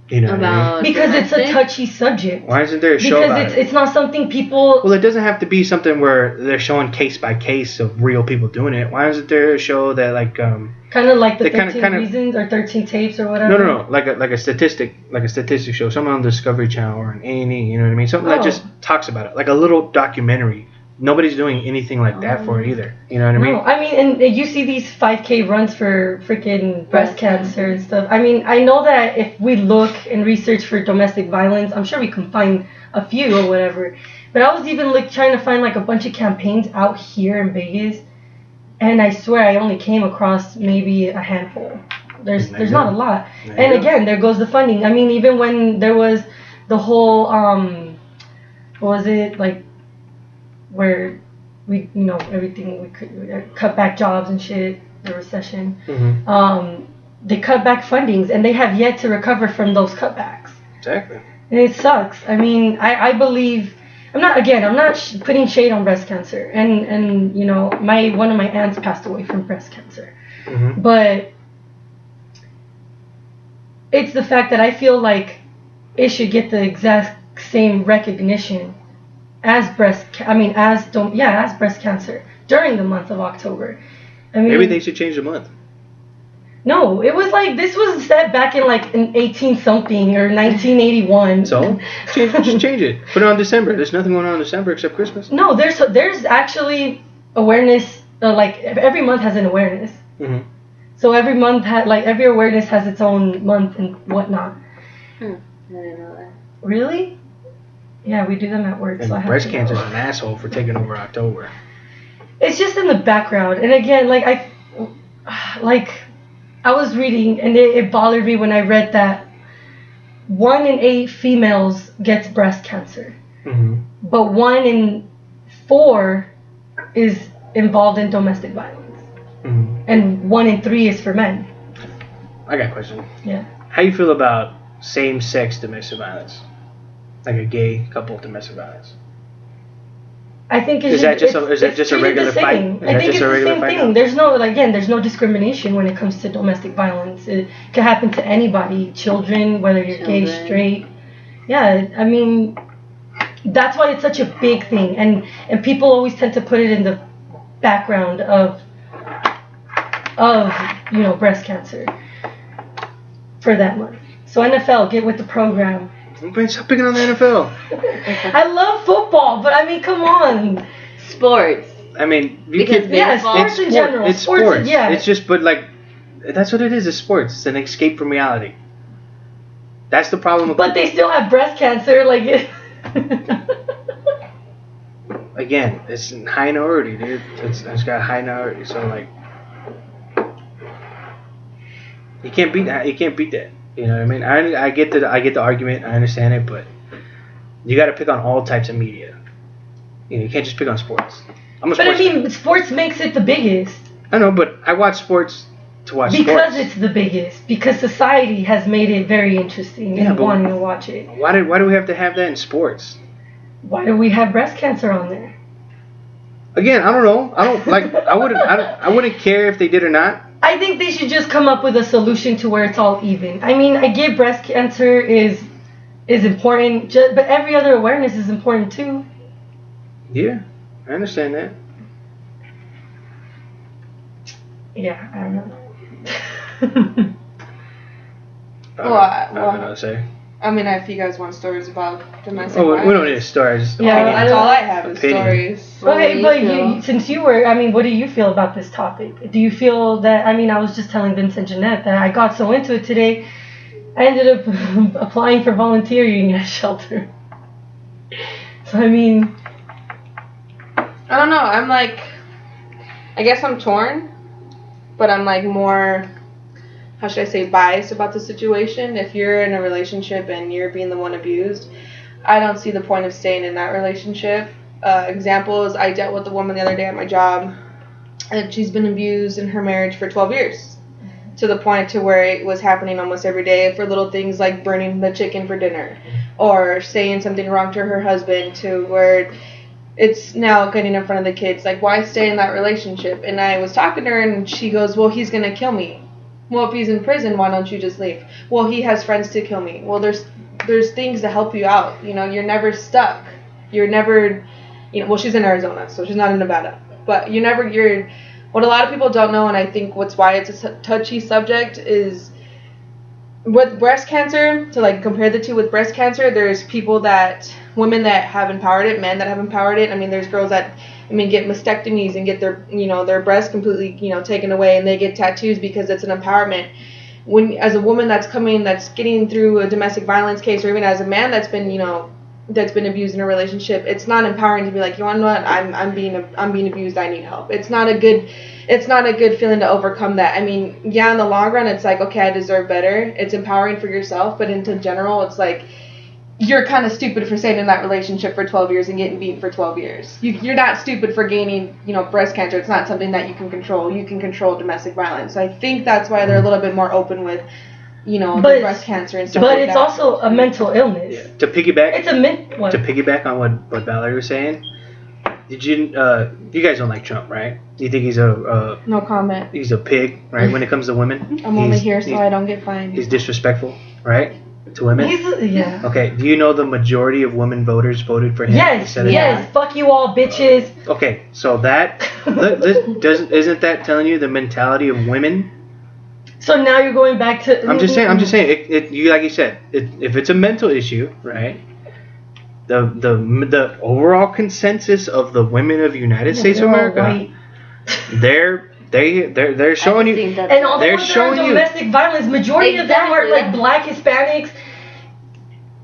You know what I mean? Because it's a touchy subject. Why isn't there a show about it? Because it's not something people. Well, it doesn't have to be something where they're showing case by case of real people doing it. Why isn't there a show that like kind of like the 13 Reasons or 13 Tapes or whatever? No. Like a statistic show, something on Discovery Channel or an A&E. You know what I mean? Something that just talks about it, like a little documentary. Nobody's doing anything like that for it either. You know what I mean? No, I mean, and you see these 5K runs for freaking breast cancer and stuff. I mean, I know that if we look and research for domestic violence, I'm sure we can find a few or whatever. But I was even trying to find like a bunch of campaigns out here in Vegas, and I swear I only came across maybe a handful. There's not a lot. And again, there goes the funding. I mean, even when there was the whole what was it like? Where we, everything we could cut back jobs and shit, the recession. Mm-hmm. They cut back fundings and they have yet to recover from those cutbacks. Exactly. And it sucks. I mean, I believe I'm not putting shade on breast cancer, and one of my aunts passed away from breast cancer, mm-hmm. but it's the fact that I feel like it should get the exact same recognition as breast cancer during the month of October. I mean, maybe they should change the month. No, it was like this was set back in like in 18 something or 1981. So just change it. Put it on December. There's nothing going on in December except Christmas. No, there's actually awareness. Like every month has an awareness. Mm-hmm. So every month every awareness has its own month and whatnot. I didn't know that. Really? Yeah, we do them at work. And so breast cancer is an asshole for taking over October. It's just in the background, and again, I was reading, and it bothered me when I read that 1 in 8 females gets breast cancer, mm-hmm. but 1 in 4 is involved in domestic violence, mm-hmm. and 1 in 3 is for men. I got a question. Yeah. How you feel about same-sex domestic violence? Like a gay couple domestic violence. I think is that just a regular fight? I think it's the same thing. There's no discrimination when it comes to domestic violence. It could happen to anybody, children, whether you're gay, straight. Yeah, I mean, that's why it's such a big thing, and people always tend to put it in the background of breast cancer for that month. So NFL, get with the program. Stop picking on the NFL. I love football, but I mean, come on. Sports. I mean, sports in general. It's sports. Yeah. It's just, but like, that's what it is. It's sports. It's an escape from reality. That's the problem. But they still have breast cancer, like. Again, it's high priority, dude. It's got high priority. So like, you can't beat that. You can't beat that. You know what I mean? I get the argument. I understand it, but you got to pick on all types of media. You can't just pick on sports. But I mean, sports makes it the biggest. I know, but I watch sports to watch because sports. It's the biggest. Because society has made it very interesting and wanting to watch it. Why do we have to have that in sports? Why do we have breast cancer on there? Again, I don't know. I wouldn't care if they did or not. I think they should just come up with a solution to where it's all even. I mean, I get breast cancer is important, but every other awareness is important too. Yeah, I understand that. Yeah, I don't know. I don't know what to say. I mean, if you guys want stories about domestic violence. We don't need stories. That's all I have is stories. Okay, but since you were, I mean, what do you feel about this topic? Do you feel that, I mean, I was just telling Vincent Jeanette that I got so into it today, I ended up applying for volunteering at a shelter. So, I mean... I don't know, I'm like, I guess I'm torn, but I'm like more... how should I say, biased about the situation. If you're in a relationship and you're being the one abused, I don't see the point of staying in that relationship. Example is I dealt with a woman the other day at my job, and she's been abused in her marriage for 12 years, to the point to where it was happening almost every day for little things like burning the chicken for dinner, or saying something wrong to her husband, to where it's now getting in front of the kids. Like, why stay in that relationship? And I was talking to her, and she goes, well, he's going to kill me. Well, if he's in prison, why don't you just leave? Well, he has friends to kill me. Well, there's things to help you out. You know, you're never stuck. You're never, well, she's in Arizona, so she's not in Nevada. But what a lot of people don't know, and I think why it's a touchy subject, is with breast cancer, to like compare the two with breast cancer, there's women that have empowered it, men that have empowered it. I mean, there's girls that get mastectomies and get their breasts completely, taken away, and they get tattoos because it's an empowerment. When, as a woman that's getting through a domestic violence case, or even as a man that's been abused in a relationship, it's not empowering to be like, you want to know what, I'm being abused, I need help. It's not a good feeling to overcome that. I mean, yeah, in the long run, it's like, okay, I deserve better. It's empowering for yourself, but in general, it's like, you're kind of stupid for staying in that relationship for 12 years and getting beaten for 12 years. You're not stupid for gaining, breast cancer. It's not something that you can control. You can control domestic violence. So I think that's why they're a little bit more open with, the breast cancer and stuff like that. But it's also a mental illness. Yeah. To piggyback, To piggyback on what Valerie was saying, did you guys don't like Trump, right? You think he's no comment. He's a pig, right? When it comes to women, I'm only here so I don't get fined. He's disrespectful, right? To women? Yeah. Okay, do you know the majority of women voters voted for him? Yes, fuck you all, bitches. Okay, so that isn't that telling you the mentality of women? So now you're going back to... I'm just saying, you like you said, if it's a mental issue, right? The overall consensus of the women of the United States of America, they're showing you, and all the ones that are domestic violence, majority of them are like black Hispanics.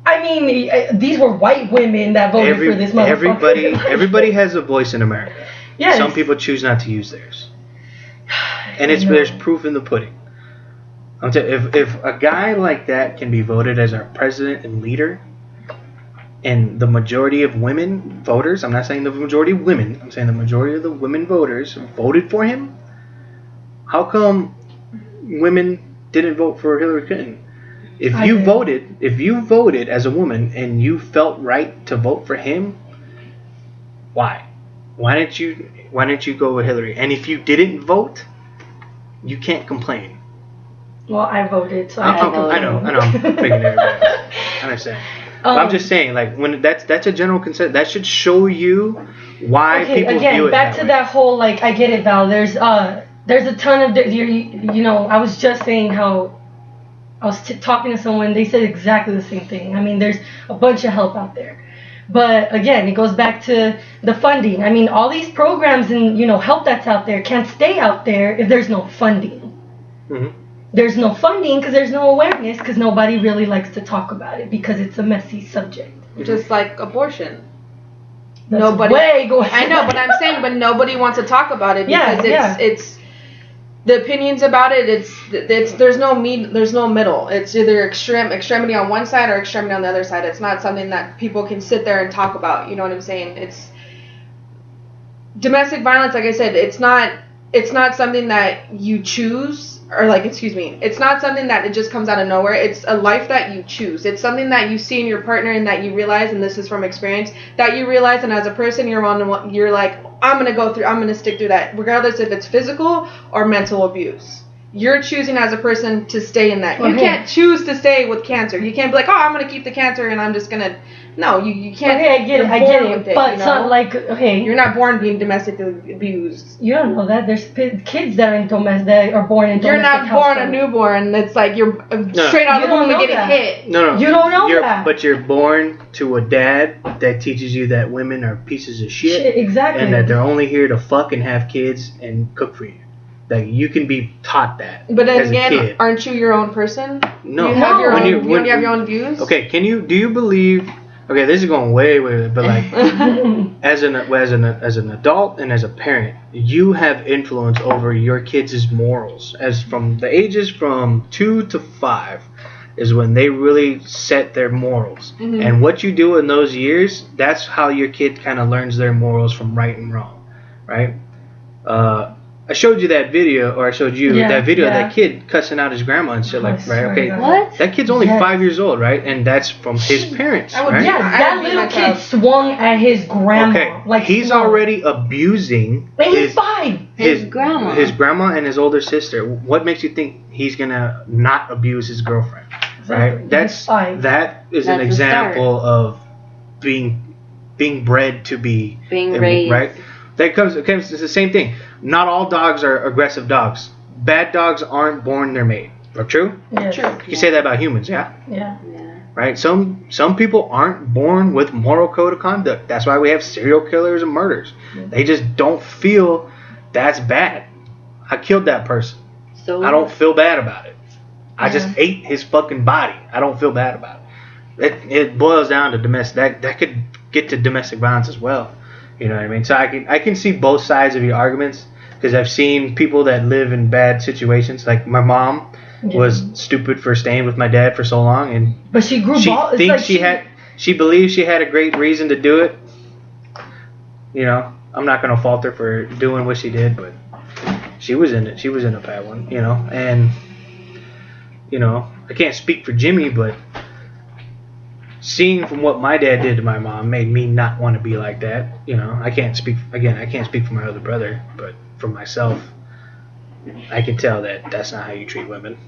I mean, these were white women that voted for this motherfucker. Everybody has a voice in America. Yes. Some people choose not to use theirs, and there's proof in the pudding. I'm telling you, if a guy like that can be voted as our president and leader, and the majority of women voters, I'm not saying the majority of women, I'm saying the majority of the women voters voted for him, how come women didn't vote for Hillary Clinton? If you voted as a woman and you felt right to vote for him, why? Why didn't you go with Hillary? And if you didn't vote, you can't complain. Well, I voted, so I know. I'm picking everybody else. I understand. But I'm just saying, like, when that's a general consent, that should show you why people view it back to that whole, like, I get it, Val. There's a ton of I was just saying how I was talking to someone, they said exactly the same thing. I mean, there's a bunch of help out there. But again, it goes back to the funding. I mean, all these programs and, help that's out there can't stay out there if there's no funding. Mm-hmm. There's no funding because there's no awareness, because nobody really likes to talk about it because it's a messy subject. Just like abortion. I know, but I'm saying, but nobody wants to talk about it because it's the opinions about it. It's there's no middle. It's either extremity on one side or extremity on the other side. It's not something that people can sit there and talk about. You know what I'm saying? domestic violence, like I said, it's not something that you choose, or like, excuse me, it's not something that it just comes out of nowhere. It's a life that you choose. It's something that you see in your partner and that you realize, and this is from experience, that you realize, and as a person, you're like, I'm gonna stick through that, regardless if it's physical or mental abuse. You're choosing as a person to stay in that. You can't choose to stay with cancer. You can't be like, oh, I'm going to keep the cancer and I'm just going to... No, you can't. Okay, I get it. But it's not like, you're not born being domestically abused. You don't know that. There's kids that are born in domestic You're not born a newborn. It's like you're straight out of the womb and getting hit. No. You don't know that. But you're born to a dad that teaches you that women are pieces of shit. Exactly. And that they're only here to fuck and have kids and cook for you. Like, you can be taught that. But then again, aren't you your own person? No. You have your own, you have your own views? Okay, do you believe... Okay, this is going way, but like, as an adult and as a parent, you have influence over your kids' morals. As from the ages from 2 to 5 is when they really set their morals. Mm-hmm. And what you do in those years, that's how your kid kind of learns their morals from right and wrong, right? I showed you that video, or I showed you that video of that kid cussing out his grandma and shit, like, right? Okay, what? That kid's only 5 years old, right? And that's from his parents, right? Yeah, that little kid swung at his grandma. Okay, like he's already abusing his grandma and his older sister. What makes you think he's gonna not abuse his girlfriend, right? That is an example of being bred to be raised, right? It's the same thing. Not all dogs are aggressive dogs. Bad dogs aren't born, they're made. True? Yeah. True. You can say that about humans, yeah? Yeah. Right? Some people aren't born with moral code of conduct. That's why we have serial killers and murders. Yeah. They just don't feel that's bad. I killed that person. So I don't feel bad about it. I just ate his fucking body. I don't feel bad about it. It boils down to domestic. That could get to domestic violence as well. You know what I mean? So I can see both sides of your arguments, because I've seen people that live in bad situations. Like my mom was stupid for staying with my dad for so long, but she grew. She believes she had a great reason to do it. You know, I'm not gonna fault her for doing what she did, but she was in it. She was in a bad one. You know, and you know, I can't speak for Jimmy, but seeing from what my dad did to my mom made me not want to be like that. You know, I can't speak for my other brother, but for myself, I can tell that that's not how you treat women.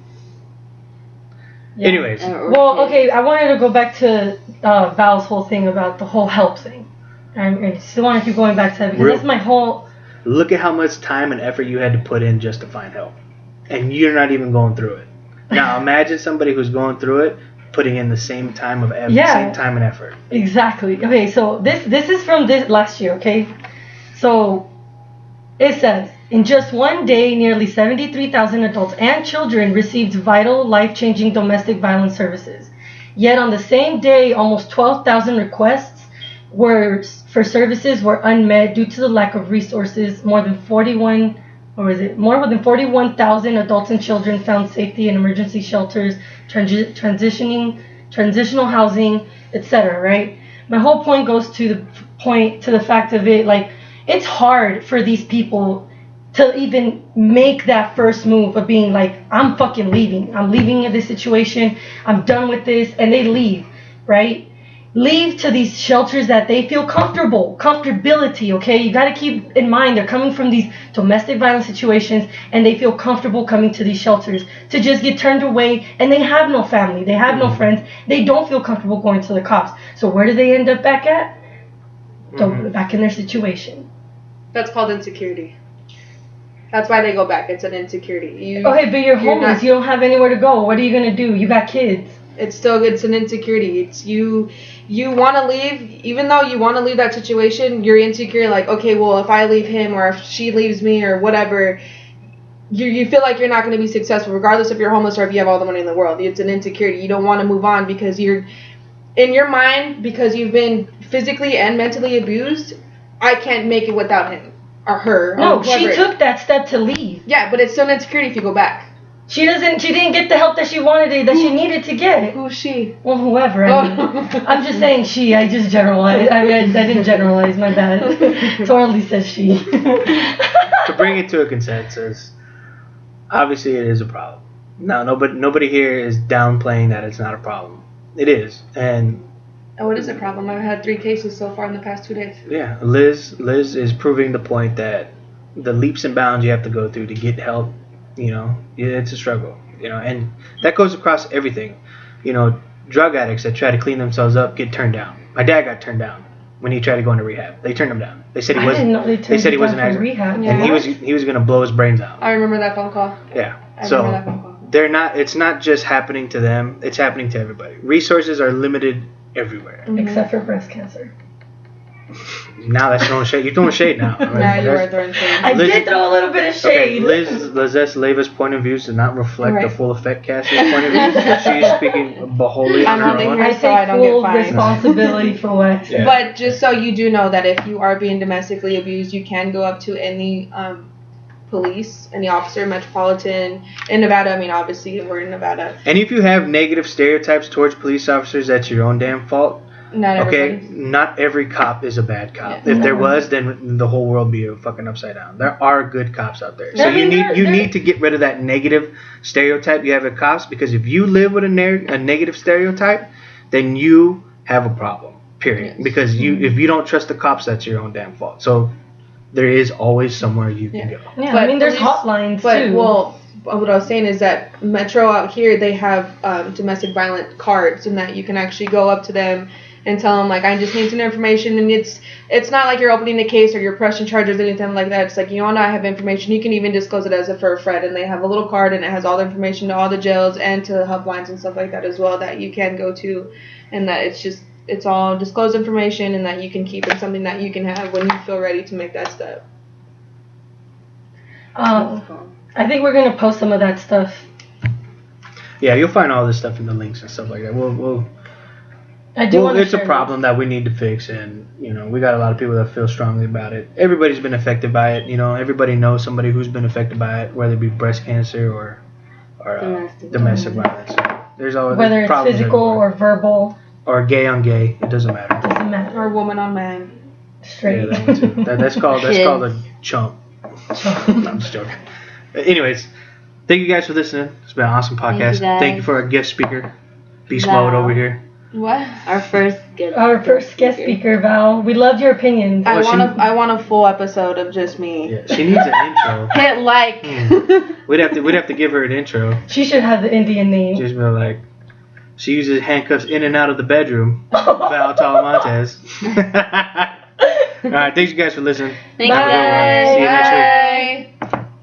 Yeah. Anyways. Well, okay, I wanted to go back to Val's whole thing about the whole help thing. I still want to keep going back to that, because that's my whole... Look at how much time and effort you had to put in just to find help. And you're not even going through it. Now, imagine somebody who's going through it putting in the same time and effort. Exactly. Okay, so this is from this last year, okay? So it says, in just one day, nearly 73,000 adults and children received vital, life-changing domestic violence services. Yet on the same day, almost 12,000 requests for services were unmet due to the lack of resources. More than 41,000 adults and children found safety in emergency shelters, transitional housing, etc. Right? My whole point goes to the fact of it, like, it's hard for these people to even make that first move of being like, I'm fucking leaving. I'm leaving this situation. I'm done with this, and they leave, right? Leave to these shelters that they feel comfortability, okay? You got to keep in mind they're coming from these domestic violence situations, and they feel comfortable coming to these shelters to just get turned away, and they have no family, they have no friends, they don't feel comfortable going to the cops. So where do they end up back at? Back in their situation. That's called insecurity. That's why they go back. It's an insecurity. Okay, but you're homeless. You don't have anywhere to go. What are you going to do? You got kids. It's an insecurity. It's you want to leave, even though you want to leave that situation, you're insecure, like, okay, well, if I leave him or if she leaves me or whatever, you feel like you're not going to be successful, regardless if you're homeless or if you have all the money in the world. It's an insecurity. You don't want to move on because you're, in your mind, because you've been physically and mentally abused, I can't make it without him or her. No, she took that step to leave. Yeah, but it's still an insecurity if you go back. She didn't get the help that she wanted, that she needed to get. Who's she? Well, whoever. I'm just saying she. I just generalized. I didn't generalize. My bad. Totally said she. To bring it to a consensus, obviously it is a problem. No, nobody here is downplaying that it's not a problem. It is, and. Oh, it is a problem. I've had 3 cases so far in the past 2 days. Yeah, Liz is proving the point that the leaps and bounds you have to go through to get help. It's a struggle, and that goes across everything. Drug addicts that try to clean themselves up get turned down. My dad got turned down when he tried to go into rehab. They turned him down. They said he wasn't. They said he wasn't rehab. And he was gonna blow his brains out. I remember that phone call. Yeah. I remember that phone call. They're not. It's not just happening to them. It's happening to everybody. Resources are limited everywhere. Except for breast cancer. Now that's throwing shade. You're throwing shade now. Now you are throwing shade. I did throw a little bit of shade. Okay, Lizette Leiva's point of views does not reflect the full effect cast's point of views. She's speaking wholly on her own. I take full responsibility for what I say. Yeah. But just so you do know that if you are being domestically abused, you can go up to any police, any officer, metropolitan in Nevada. I mean, obviously we're in Nevada. And if you have negative stereotypes towards police officers, that's your own damn fault. Not every cop is a bad cop. Yeah. If there was, then the whole world would be fucking upside down. There are good cops out there. So you need to get rid of that negative stereotype you have of cops, because if you live with a negative stereotype, then you have a problem. Period. Yes. Because if you don't trust the cops, that's your own damn fault. So there is always somewhere you can go. Yeah, but I mean, there's hotlines too. Well, what I was saying is that Metro out here, they have domestic violence cards, and that you can actually go up to them and tell them, like, I just need some information. And it's not like you're opening a case or you're pressing charges or anything like that. It's like, I have information. You can even disclose it for a friend. And they have a little card, and it has all the information to all the jails and to helplines and stuff like that as well that you can go to. And that it's all disclosed information, and that you can keep it, something that you can have when you feel ready to make that step. I think we're going to post some of that stuff. Yeah, you'll find all this stuff in the links and stuff like that. It's a problem that we need to fix, and we got a lot of people that feel strongly about it. Everybody's been affected by it. Everybody knows somebody who's been affected by it, whether it be breast cancer or domestic violence. There's always whether it's physical or verbal or gay on gay. It doesn't matter. Or woman on man. Straight. Yeah, that one too. That's called a chump. No, I'm just joking. Anyways, thank you guys for listening. It's been an awesome podcast. Thank you for our guest speaker, Beast Mode over here. What? Our first guest speaker, Val. We loved your opinions. I want a full episode of just me. Yeah, she needs an intro. Hit like. We'd have to give her an intro. She should have the Indian name. Just be like, she uses handcuffs in and out of the bedroom. Val Talamontes. All right, thanks you guys for listening. Thanks, guys. See you next week.